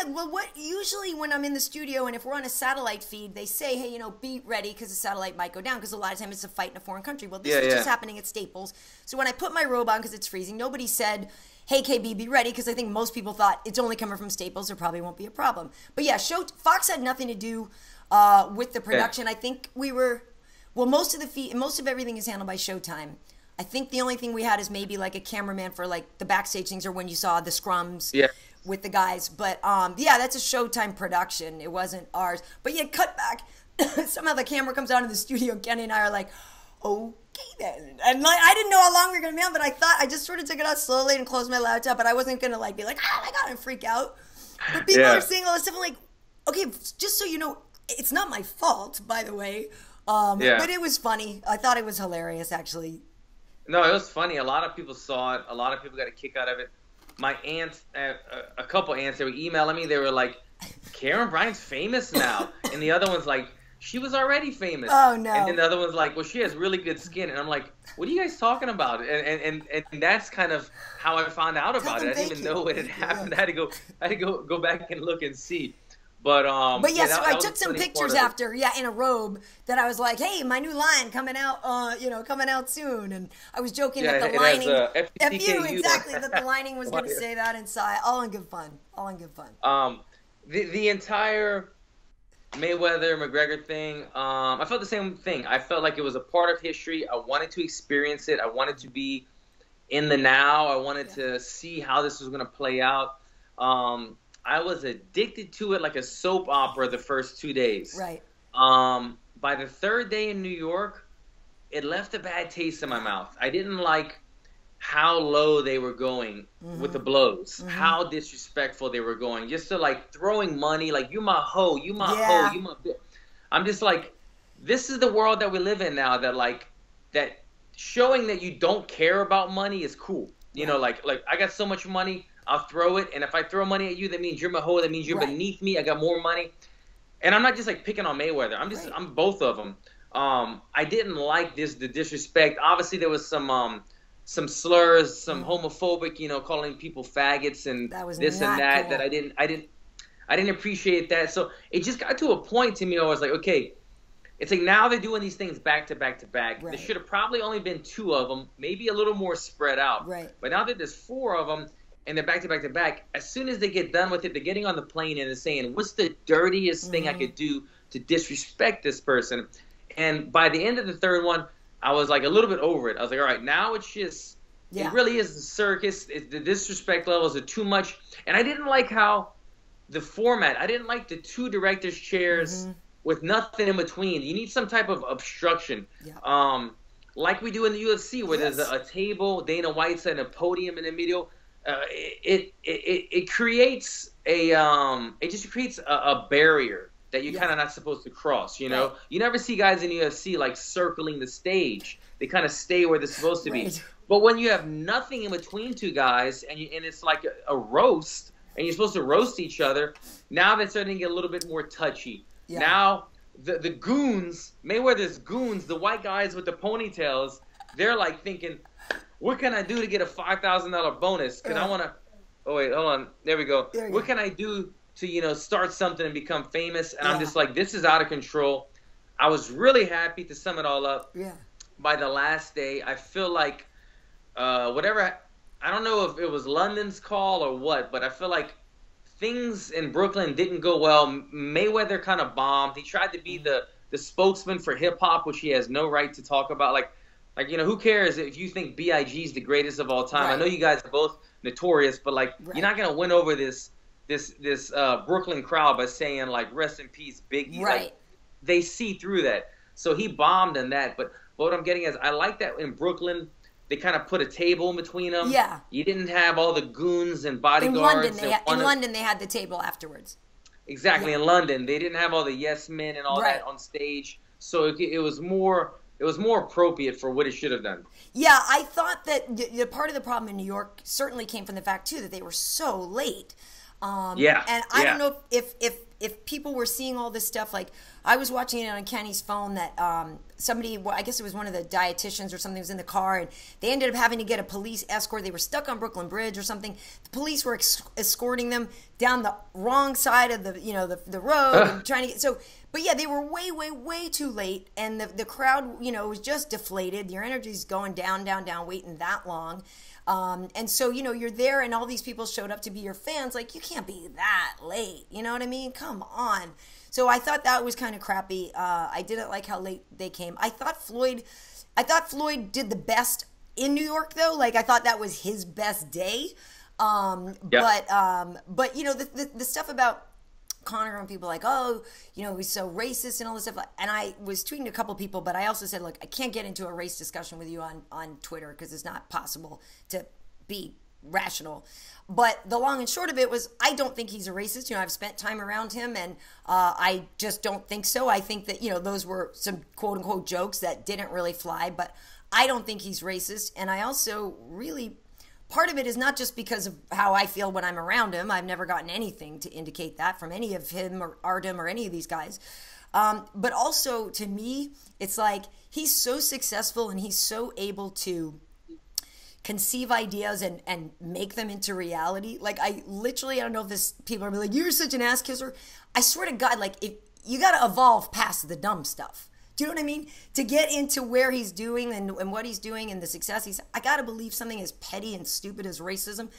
S1: Well, what usually when I'm in the studio and if we're on a satellite feed, they say, hey, be ready because the satellite might go down because a lot of times it's a fight in a foreign country. Well, this is just happening at Staples. So when I put my robe on because it's freezing, nobody said, hey, KB, be ready, because I think most people thought it's only coming from Staples. There probably won't be a problem. But yeah, Fox had nothing to do with the production. I think most of everything is handled by Showtime. I think the only thing we had is maybe like a cameraman for the backstage things or when you saw the scrums with the guys. But that's a Showtime production. It wasn't ours. But yeah, cut back. Somehow the camera comes out of the studio. Kenny and I are like, okay then. And I didn't know how long we were going to be on, but I just sort of took it out slowly and closed my laptop. But I wasn't going to be like, oh my God, and freak out. But people are saying all this stuff. I'm like, okay, just so you know, it's not my fault, by the way. But it was funny. I thought it was hilarious, actually.
S2: No, it was funny. A lot of people saw it. A lot of people got a kick out of it. My aunts, a couple aunts, they were emailing me. They were like, Karen Bryant's famous now. And the other one's like, she was already famous.
S1: Oh, no.
S2: And then the other one's like, well, she has really good skin. And I'm like, what are you guys talking about? And that's kind of how I found out about it. I didn't even know what had happened. Yeah. I had to go back and look and see. But
S1: yes, so I took some pictures after, in a robe that I was like, hey, my new line coming out soon. And I was joking that the lining, FU, exactly, that the lining was going to say that inside. All in good fun.
S2: The entire Mayweather-McGregor thing, I felt the same thing. I felt like it was a part of history. I wanted to experience it. I wanted to be in the now. I wanted to see how this was going to play out. I was addicted to it like a soap opera the first 2 days.
S1: Right.
S2: By the third day in New York, it left a bad taste in my mouth. I didn't like how low they were going with the blows, how disrespectful they were going. Just to throwing money, you my hoe, you my hoe, you my bitch. I'm just like, this is the world that we live in now that showing that you don't care about money is cool. You know, I got so much money, I'll throw it, and if I throw money at you, that means you're my hoe. That means you're beneath me. I got more money. And I'm not just like picking on Mayweather. I'm both of them. I didn't like the disrespect. Obviously, there was some slurs, some homophobic, calling people faggots and this and that. Cool. That I didn't appreciate that. So it just got to a point to me where I was like, okay, it's like now they're doing these things back to back to back. Right. There should have probably only been 2 of them, maybe a little more spread out.
S1: Right.
S2: But now that there's 4 of them and they're back to back to back, as soon as they get done with it, they're getting on the plane and they're saying, what's the dirtiest thing I could do to disrespect this person? And by the end of the 3rd one, I was like a little bit over it. I was like, all right, now it's just, it really is the circus. The disrespect levels are too much. And I didn't like how the format, I didn't like the 2 directors' chairs with nothing in between. You need some type of obstruction. Yeah. Like we do in the UFC, where there's a table, Dana White's and a podium in the middle. It creates it just creates a barrier that you're kind of not supposed to cross, you know? Right. You never see guys in the UFC like circling the stage. They kind of stay where they're supposed to be. But when you have nothing in between 2 guys and it's like a roast, and you're supposed to roast each other, now they're starting to get a little bit more touchy. Yeah. Now the goons, Mayweather's goons, the white guys with the ponytails, they're like thinking, what can I do to get a $5,000 bonus? Because I want to – oh, wait, hold on. There we go. What can I do to, start something and become famous? And I'm just like, this is out of control. I was really happy to sum it all up. Yeah. By the last day, I feel like whatever – I don't know if it was London's call or what, but I feel like things in Brooklyn didn't go well. Mayweather kind of bombed. He tried to be the spokesman for hip-hop, which he has no right to talk about. Like, who cares if you think B.I.G. is the greatest of all time? Right. I know you guys are both notorious, but, you're not going to win over this Brooklyn crowd by saying, rest in peace, Biggie. Right. They see through that. So he bombed in that. But what I'm getting is I like that in Brooklyn, they kind of put a table in between them. Yeah. You didn't have all the goons and bodyguards.
S1: In London, they had the table afterwards.
S2: Exactly. Yeah. In London, they didn't have all the yes men and all that on stage. So it was more appropriate for what it should have done.
S1: Yeah, I thought that the part of the problem in New York certainly came from the fact, too, that they were so late. And I don't know if people were seeing all this stuff. Like, I was watching it on Kenny's phone that somebody, I guess it was one of the dietitians or something, was in the car, and they ended up having to get a police escort. They were stuck on Brooklyn Bridge or something. The police were escorting them down the wrong side of the road and trying to get so. But yeah, they were way, way, way too late, and the crowd, was just deflated. Your energy's going down, down, down, waiting that long. And so, you're there and all these people showed up to be your fans. Like, you can't be that late. You know what I mean? Come on. So I thought that was kind of crappy. I didn't like how late they came. I thought Floyd did the best in New York, though. Like, I thought that was his best day. But the stuff about Conor and people like, oh, he's so racist and all this stuff. And I was tweeting to a couple people, but I also said, look, I can't get into a race discussion with you on Twitter because it's not possible to be rational. But the long and short of it was, I don't think he's a racist. I've spent time around him, and I just don't think so. I think that, those were some quote-unquote jokes that didn't really fly, but I don't think he's racist. And I also really... Part of it is not just because of how I feel when I'm around him. I've never gotten anything to indicate that from any of him or Artem or any of these guys. But also, to me, it's like he's so successful and he's so able to conceive ideas and make them into reality. Like, I don't know if people are gonna be like, you're such an ass kisser. I swear to God, if you got to evolve past the dumb stuff. Do you know what I mean? To get into where he's doing and what he's doing and the success I got to believe something as petty and stupid as racism,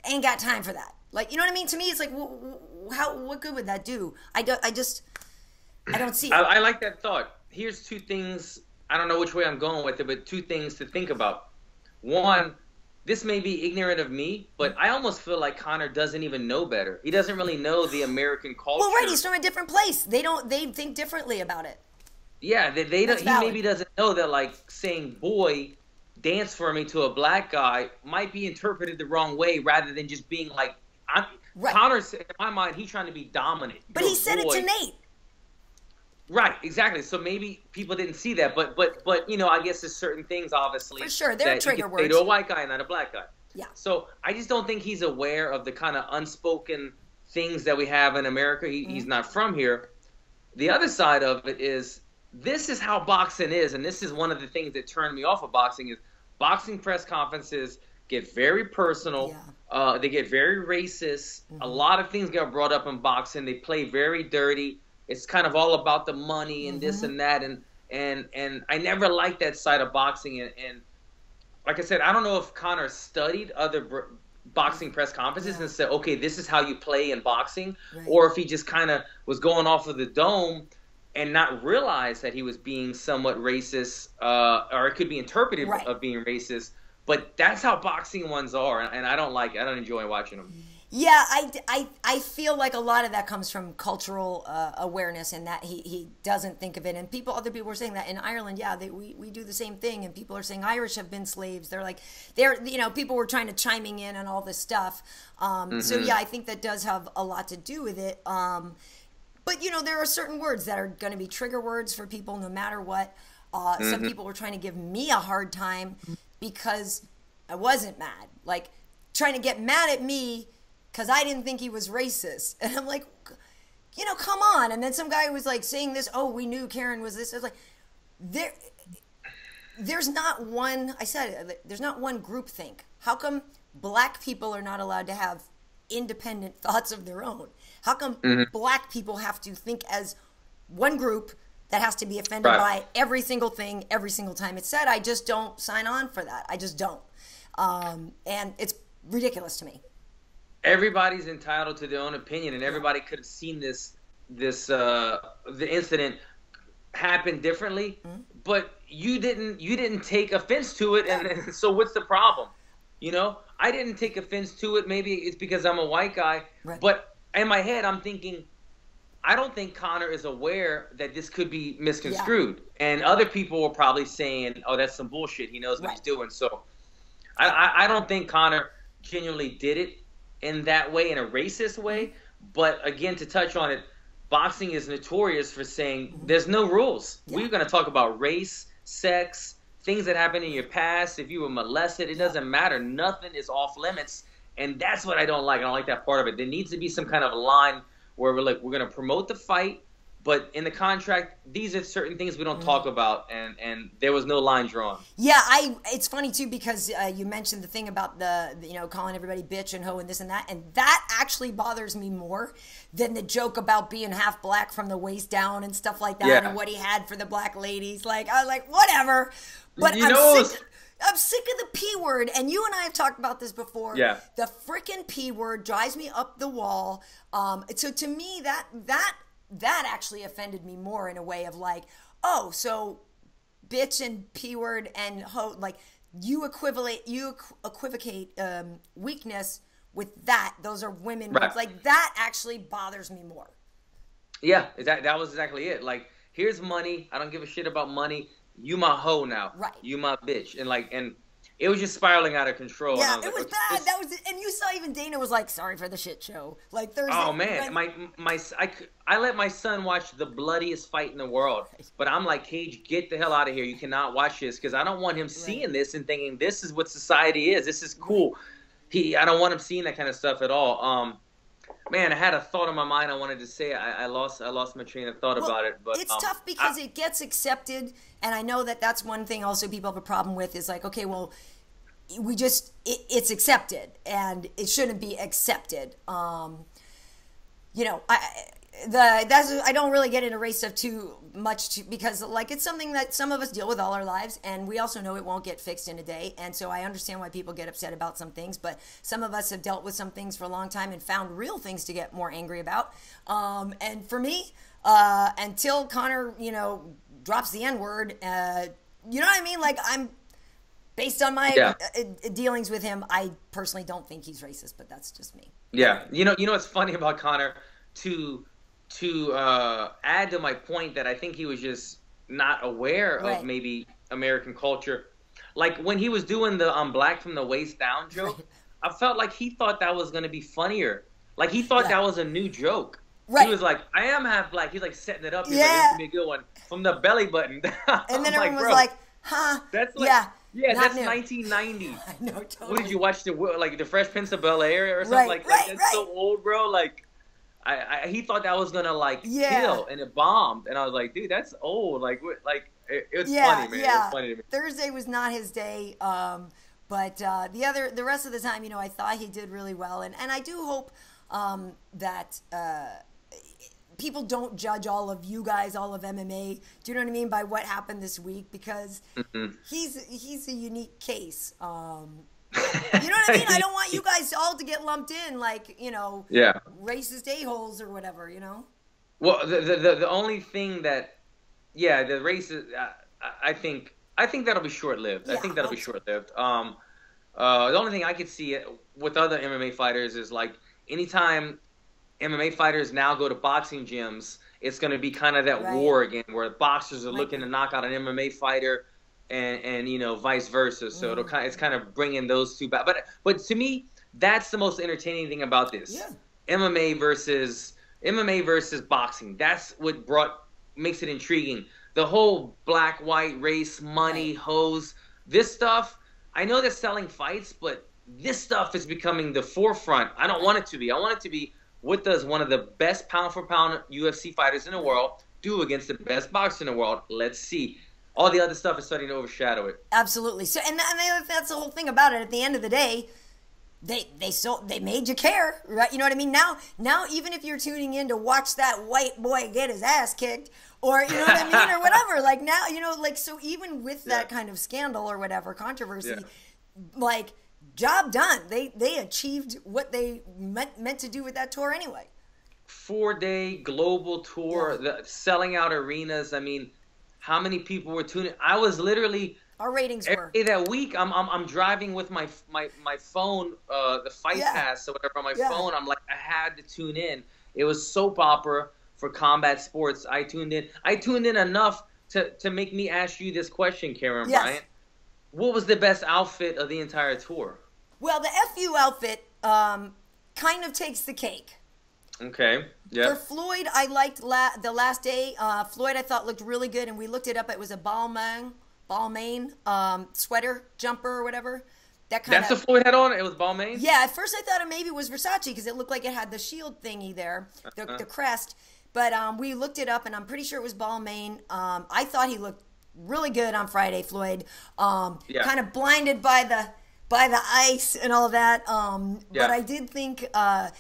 S1: ain't got time for that. Like, you know what I mean? To me, it's like, what good would that do? I don't see it.
S2: I like that thought. Here's 2 things. I don't know which way I'm going with it, but 2 things to think about. One, this may be ignorant of me, but I almost feel like Conor doesn't even know better. He doesn't really know the American culture.
S1: Well, right. He's from a different place. They think differently about it.
S2: Yeah, they don't. He maybe doesn't know that saying "boy, dance for me" to a black guy might be interpreted the wrong way, rather than just being like, right. Conor, in my mind, he's trying to be dominant.
S1: But he said it to Nate.
S2: Right, exactly. So maybe people didn't see that, but I guess there's certain things obviously
S1: for sure they're trigger words.
S2: They do a white guy, not a black guy.
S1: Yeah.
S2: So I just don't think he's aware of the kind of unspoken things that we have in America. He's not from here. The other side of it is, this is how boxing is, and this is one of the things that turned me off of boxing, is boxing press conferences get very personal. Yeah. They get very racist. A lot of things get brought up in boxing. They play very dirty. It's kind of all about the money and this and that, and I never liked that side of boxing. And like I said, I don't know if Conor studied other boxing press conferences and said, okay, this is how you play in boxing, or if he just kind of was going off of the dome and not realize that he was being somewhat racist, or it could be interpreted of being racist. But that's how boxing ones are, and I don't enjoy watching them.
S1: Yeah, I feel like a lot of that comes from cultural awareness, and that he doesn't think of it. And other people were saying that in Ireland, we do the same thing. And people are saying Irish have been slaves. People were trying to chiming in on all this stuff. So yeah, I think that does have a lot to do with it. But there are certain words that are going to be trigger words for people, no matter what. Some people were trying to give me a hard time because I wasn't mad, like trying to get mad at me because I didn't think he was racist. And I'm like, come on. And then some guy was like saying this, oh, we knew Karen was this. I was like, there's not one, I said it, there's not one groupthink. How come black people are not allowed to have independent thoughts of their own? How come black people have to think as one group that has to be offended by every single thing, every single time it's said? I just don't sign on for that. I just don't. And it's ridiculous to me.
S2: Everybody's entitled to their own opinion, and everybody could have seen the incident happen differently, but you didn't take offense to it, and so what's the problem? I didn't take offense to it. Maybe it's because I'm a white guy, but in my head I'm thinking, I don't think Conor is aware that this could be misconstrued, and other people were probably saying, oh, that's some bullshit, he knows what he's doing. So I don't think Conor genuinely did it in that way, in a racist way. But again, to touch on it, boxing is notorious for saying there's no rules. We're going to talk about race, sex, things that happened in your past. If you were molested, it doesn't matter. Nothing is off limits. And that's what I don't like. I don't like that part of it. There needs to be some kind of line where we're like, we're going to promote the fight, but in the contract, these are certain things we don't talk about, and there was no line drawn. Yeah,
S1: it's funny too, because you mentioned the thing about the calling everybody bitch and hoe and this and that actually bothers me more than the joke about being half black from the waist down and stuff like that, and what he had for the black ladies. Like, I was like, whatever. But I'm sick of the P word, and you and I have talked about this before. Yeah. The freaking P word drives me up the wall. So to me, that actually offended me more, in a way of like, oh, so bitch and P word and ho, like you equivocate weakness with that. Those are women words. Like, that actually bothers me more.
S2: Yeah, that was exactly it. Like, here's money. I don't give a shit about money. You my hoe now. Right. You my bitch. And it was just spiraling out of control.
S1: Yeah, it was bad. That was, and you saw even Dana was like, sorry for the shit show. Like, Thursday.
S2: Oh man, I let my son watch the bloodiest fight in the world, but I'm like, Cage, get the hell out of here. You cannot watch this, because I don't want him seeing this and thinking this is what society is. This is cool. I don't want him seeing that kind of stuff at all. Man, I had a thought in my mind I wanted to say. I lost my train of thought about it. But
S1: it's tough because it gets accepted, and I know that's one thing also people have a problem with, is like, okay, well, it's accepted, and it shouldn't be accepted. I don't really get into race stuff too much because, like, it's something that some of us deal with all our lives, and we also know it won't get fixed in a day. And so I understand why people get upset about some things, but some of us have dealt with some things for a long time and found real things to get more angry about. And for me, until Conor, drops the N-word, you know what I mean? Like, based on my dealings with him, I personally don't think he's racist, but that's just me.
S2: Yeah. You know what's funny about Conor? To add to my point, that I think he was just not aware of maybe American culture. Like, when he was doing the I'm black from the waist down joke, I felt like he thought that was going to be funnier. Like, he thought that was a new joke. Right. He was like, I am half black. He's like setting it up. He's like, this is going to be a good one. From the belly button.
S1: And then everyone was like, huh?
S2: That's like, Yeah,
S1: Not
S2: that's
S1: new.
S2: 1990.
S1: I know, totally.
S2: What did you watch? The Fresh Prince of Bel-Air or something like that? That's so old, bro. Like, he thought that was gonna like kill, and it bombed. And I was like, dude, that's old. Like, it's funny, man.
S1: Yeah.
S2: It was funny to me.
S1: Thursday was not his day. But the rest of the time, I thought he did really well, and I do hope that people don't judge all of you guys, all of MMA. Do you know what I mean by what happened this week? Because he's a unique case. You know what I mean? I don't want you guys all to get lumped in like racist a-holes or whatever.
S2: Well, the only thing that the racist I think that'll be short-lived.
S1: Yeah,
S2: I think that'll be short-lived. The only thing I could see with other MMA fighters is like anytime MMA fighters now go to boxing gyms, it's going to be kind of that war again, where boxers are looking to knock out an MMA fighter, and vice versa. So it's kind of bringing those two back. But to me, that's the most entertaining thing about this. Yeah. MMA versus boxing. That's what makes it intriguing. The whole black, white, race, money, hoes, this stuff. I know they're selling fights, but this stuff is becoming the forefront. I don't want it to be. I want it to be, what does one of the best pound-for-pound UFC fighters in the world do against the best boxer in the world? Let's see. All the other stuff is starting to overshadow it.
S1: Absolutely. So, and that's the whole thing about it. At the end of the day, they made you care, right? You know what I mean? Now, even if you're tuning in to watch that white boy get his ass kicked, or you know what I mean, or whatever, like now, so even with that kind of scandal or whatever controversy, like, job done. They achieved what they meant to do with that tour anyway.
S2: 4-day global tour, selling out arenas. I mean, how many people were tuning? I was literally,
S1: our ratings
S2: every day that week. I'm driving with my phone, the Fight Pass or whatever on my phone. I'm like, I had to tune in. It was soap opera for combat sports. I tuned in enough to make me ask you this question, Karen Bryant. What was the best outfit of the entire tour?
S1: Well, the FU outfit kind of takes the cake.
S2: Okay. Yeah.
S1: For Floyd, I liked the last day. Floyd, I thought, looked really good, and we looked it up. It was a Balmain sweater, jumper, or whatever.
S2: That's the Floyd had on? It was Balmain?
S1: Yeah, at first I thought it maybe was Versace because it looked like it had the shield thingy there, the crest. But we looked it up, and I'm pretty sure it was Balmain. I thought he looked really good on Friday, Floyd. Kind of blinded by the ice and all of that. But I did think the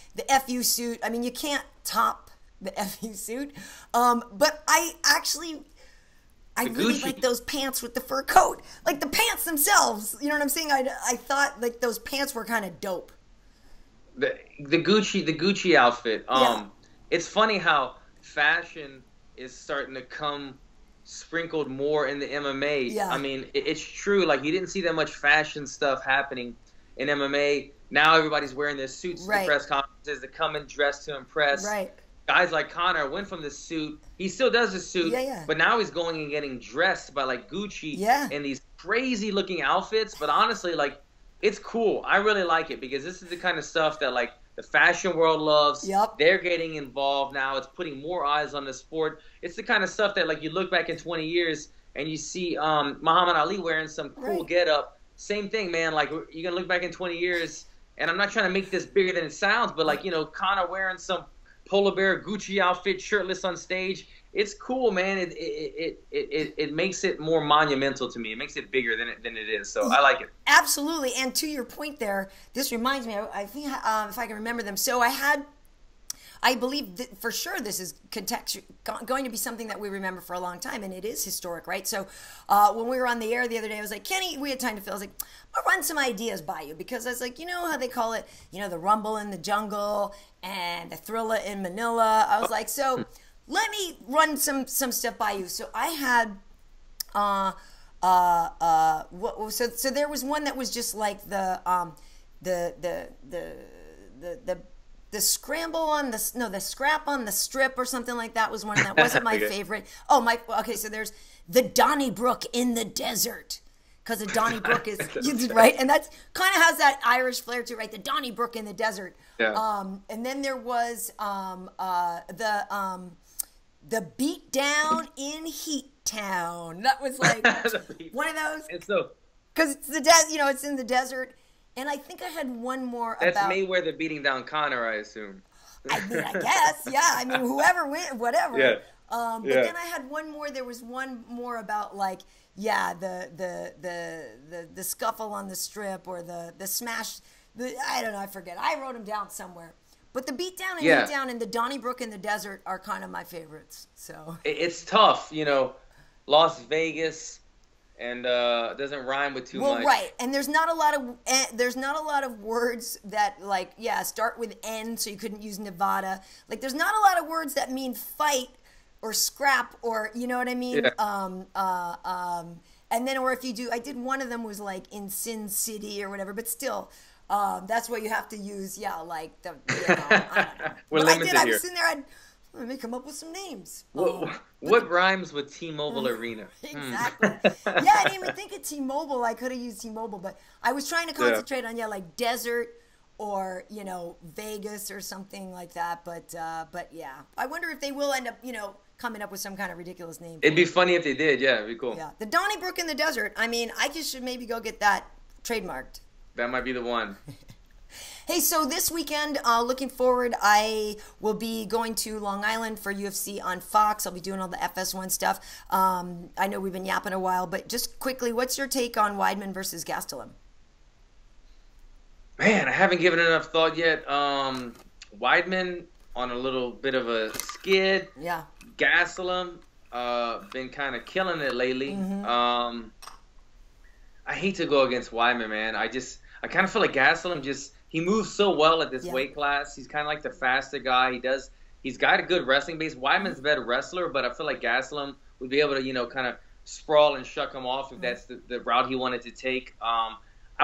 S1: FU suit, I mean, you can't top the FU suit. But I really like those pants with the fur coat. Like the pants themselves, you know what I'm saying? I thought like those pants were kind of dope.
S2: The Gucci outfit. It's funny how fashion is starting to come sprinkled more in the MMA. I mean, it's true. Like, you didn't see that much fashion stuff happening in MMA. Now everybody's wearing their suits to the press conferences. They come in dressed to impress. Right. Guys like Conor went from the suit. He still does the suit, but now he's going and getting dressed by like Gucci in these crazy looking outfits. But honestly, like, it's cool. I really like it because this is the kind of stuff that like the fashion world loves. They're getting involved now. It's putting more eyes on the sport. It's the kind of stuff that, like, you look back in 20 years and you see Muhammad Ali wearing some cool getup. Same thing, man. Like, you're going to look back in 20 years, and I'm not trying to make this bigger than it sounds, but, like, Conor wearing some polar bear Gucci outfit, shirtless on stage. It's cool, man. It makes it more monumental to me. It makes it bigger than it is. So I like it.
S1: Absolutely. And to your point there, this reminds me, I think if I can remember them. So I believe that for sure this is going to be something that we remember for a long time, and it is historic, right? So when we were on the air the other day, I was like, Kenny, we had time to fill. I was like, I'll run some ideas by you, because I was like, you know how they call it, the rumble in the jungle and the thriller in Manila. I was like, so let me run some stuff by you. So I had so there was one that was just like the scramble on the scrap on the strip or something like that was one that wasn't my favorite. Okay, so there's the Donnybrook in the desert, because the Donnybrook is right, and that's kind of has that Irish flair too, right? The Donnybrook in the desert. And then there was the beat down in Heat Town. That was like one of those.
S2: And so
S1: because it's it's in the desert. And I think I had one more
S2: That's
S1: about...
S2: Mayweather beating down Conor, I assume.
S1: I guess, yeah. I mean, whoever wins, whatever.
S2: Yeah.
S1: But then I had one more. There was one more about like, the scuffle on the strip or the smash. I don't know. I forget. I wrote them down somewhere. But the beatdown and beatdown and the Donnybrook in the desert are kind of my favorites. So it's
S2: tough, Las Vegas, and doesn't rhyme with too much.
S1: Well, right, and there's not a lot of words that start with N, so you couldn't use Nevada. Like, there's not a lot of words that mean fight or scrap or you know what I mean.
S2: Yeah.
S1: And then or if you do, I did one of them was like in Sin City or whatever, but still. That's what you have to use. Yeah, like I don't know.
S2: We're
S1: but
S2: limited
S1: I
S2: here.
S1: was sitting there. Let me come up with some names.
S2: What rhymes with T-Mobile Arena?
S1: Exactly. I didn't even think of T-Mobile. I could have used T-Mobile, but I was trying to concentrate on like desert or Vegas or something like that. But yeah, I wonder if they will end up coming up with some kind of ridiculous name.
S2: It'd be funny if they did. Yeah, it'd be cool.
S1: Yeah, the Donnybrook in the desert. I mean, I just should maybe go get that trademarked.
S2: That might be the one.
S1: Hey, so this weekend, looking forward, I will be going to Long Island for UFC on Fox. I'll be doing all the FS1 stuff. I know we've been yapping a while, but just quickly, what's your take on Weidman versus Gastelum?
S2: Man, I haven't given it enough thought yet. Weidman on a little bit of a skid.
S1: Yeah.
S2: Gastelum been kind of killing it lately.
S1: Mm-hmm.
S2: I hate to go against Weidman, man. I kind of feel like Gastelum he moves so well at this weight class. He's kind of like the faster guy. He's got a good wrestling base. Weidman's a better wrestler, but I feel like Gastelum would be able to, kind of sprawl and shuck him off if that's the route he wanted to take. I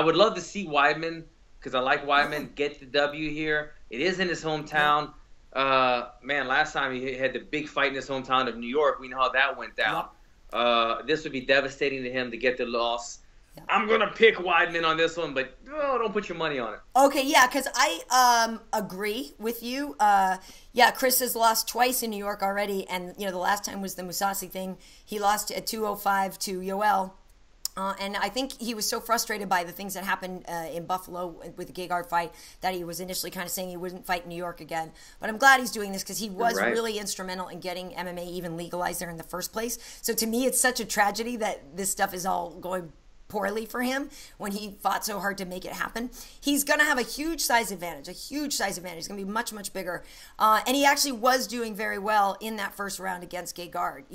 S2: would love to see Weidman, because I like Weidman, get the W here. It is in his hometown. Man, last time he had the big fight in his hometown of New York. We know how that went down. This would be devastating to him to get the loss. I'm going to pick Weidman on this one, but don't put your money on it.
S1: Okay, yeah, because I agree with you. Chris has lost twice in New York already, and the last time was the Musasi thing. He lost at 205 to Yoel. And I think he was so frustrated by the things that happened in Buffalo with the Gegard fight that he was initially kind of saying he wouldn't fight in New York again. But I'm glad he's doing this because he was really instrumental in getting MMA even legalized there in the first place. So to me, it's such a tragedy that this stuff is all going poorly for him when he fought so hard to make it happen. He's going to have a huge size advantage. He's going to be much, much bigger. And he actually was doing very well in that first round against Gegard.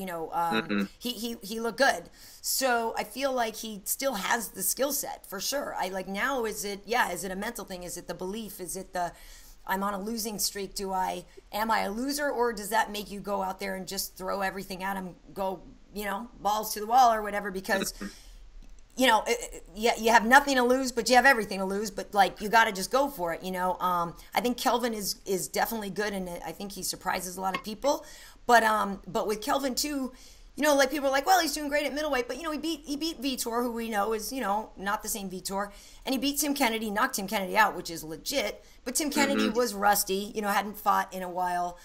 S1: He looked good. So I feel like he still has the skill set for sure. Now is it a mental thing? Is it the belief? Is it I'm on a losing streak. Am I a loser, or does that make you go out there and just throw everything at him, go, balls to the wall or whatever, because you have nothing to lose, but you have everything to lose. But you got to just go for it. I think Kelvin is definitely good, and I think he surprises a lot of people. But with Kelvin too, people are like, well, he's doing great at middleweight, but he beat Vitor, who we know is not the same Vitor, and he beat Tim Kennedy, knocked Tim Kennedy out, which is legit. But Tim Kennedy was rusty, hadn't fought in a while.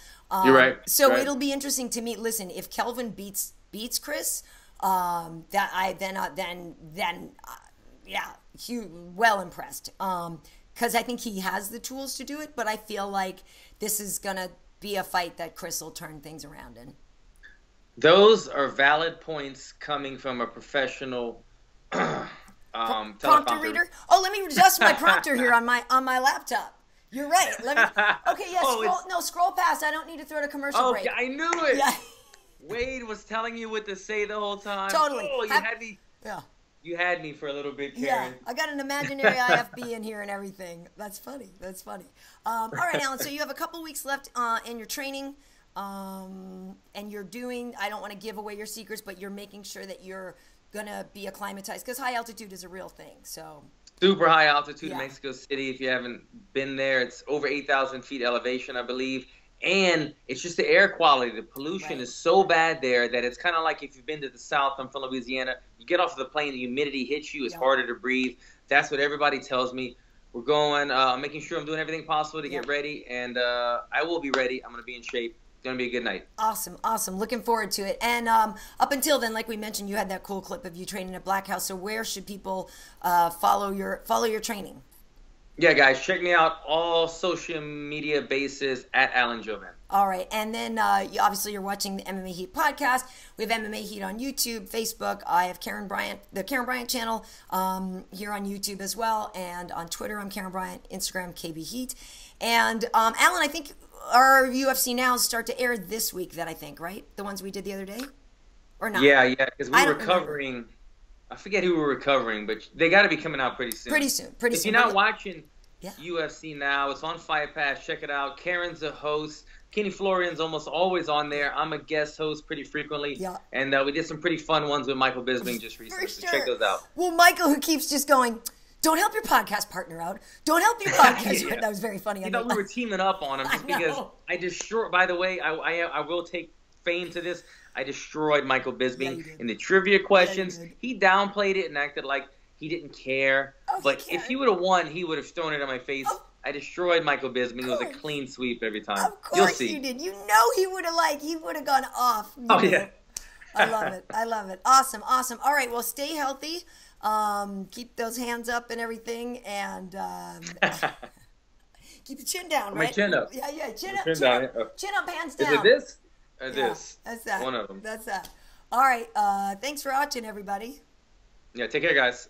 S2: You're right.
S1: So it'll be interesting to me. Listen, if Kelvin beats Chris. Well impressed. Because I think he has the tools to do it, but I feel like this is gonna be a fight that Chris will turn things around in.
S2: Those are valid points coming from a professional
S1: prompter reader. Oh, let me adjust my prompter here on my laptop. You're right. Scroll past. I don't need to throw to commercial break.
S2: I knew it.
S1: Yeah.
S2: Wade was telling you what to say the whole time.
S1: Totally.
S2: Oh, you had me. Yeah. You had me for a little bit, Karen.
S1: Yeah, I got an imaginary IFB in here and everything. That's funny. All right, Alan, so you have a couple weeks left in your training, and you're doing, I don't want to give away your secrets, but you're making sure that you're going to be acclimatized, because high altitude is a real thing, so.
S2: Super high altitude in Mexico City. If you haven't been there, it's over 8,000 feet elevation, I believe. And it's just the air quality. The pollution is so bad there that it's kind of like if you've been to the South. I'm from Louisiana. You get off of the plane, the humidity hits you. It's harder to breathe. That's what everybody tells me. We're going, making sure I'm doing everything possible to get ready. And I will be ready. I'm going to be in shape. going to be a good night.
S1: Awesome, awesome. Looking forward to it. And up until then, like we mentioned, you had that cool clip of you training at Black House. So where should people follow your training?
S2: Yeah, guys, check me out all social media bases at Alan Jovan.
S1: All right, and then obviously you're watching the MMA Heat podcast. We have MMA Heat on YouTube, Facebook. I have the Karen Bryant channel here on YouTube as well, and on Twitter I'm Karen Bryant, Instagram KB Heat. And Alan, I think our UFC Nows start to air this week. That I think, right? The ones we did the other day, or not?
S2: Yeah, because we were covering. I forget who we're recovering, but they got to be coming out pretty soon.
S1: Pretty soon.
S2: If you're not watching UFC Now, it's on Fight Pass. Check it out. Karen's a host. Kenny Florian's almost always on there. I'm a guest host pretty frequently. Yeah. And we did some pretty fun ones with Michael Bisping just recently. So check those out.
S1: Well, Michael, who keeps just going, don't help your podcast partner out. Don't help your podcast. Yeah. That was very funny.
S2: We were teaming up on him just because I destroyed. By the way, I will take fame to this. I destroyed Michael Bisping in the trivia questions. He downplayed it and acted like he didn't care. But if he would have won, he would have thrown it in my face. I destroyed Michael Bisping. It was a clean sweep every time.
S1: Of course you did. You know he would have gone off.
S2: Yeah.
S1: I love it. I love it. Awesome, awesome. All right, well, stay healthy. Keep those hands up and everything, and keep the chin down, right?
S2: My chin up.
S1: Yeah, chin up, chin up, hands
S2: Is
S1: down.
S2: it this? Or this?
S1: That's that.
S2: One of them.
S1: That's that. All right, thanks for watching, everybody.
S2: Yeah, take care, guys.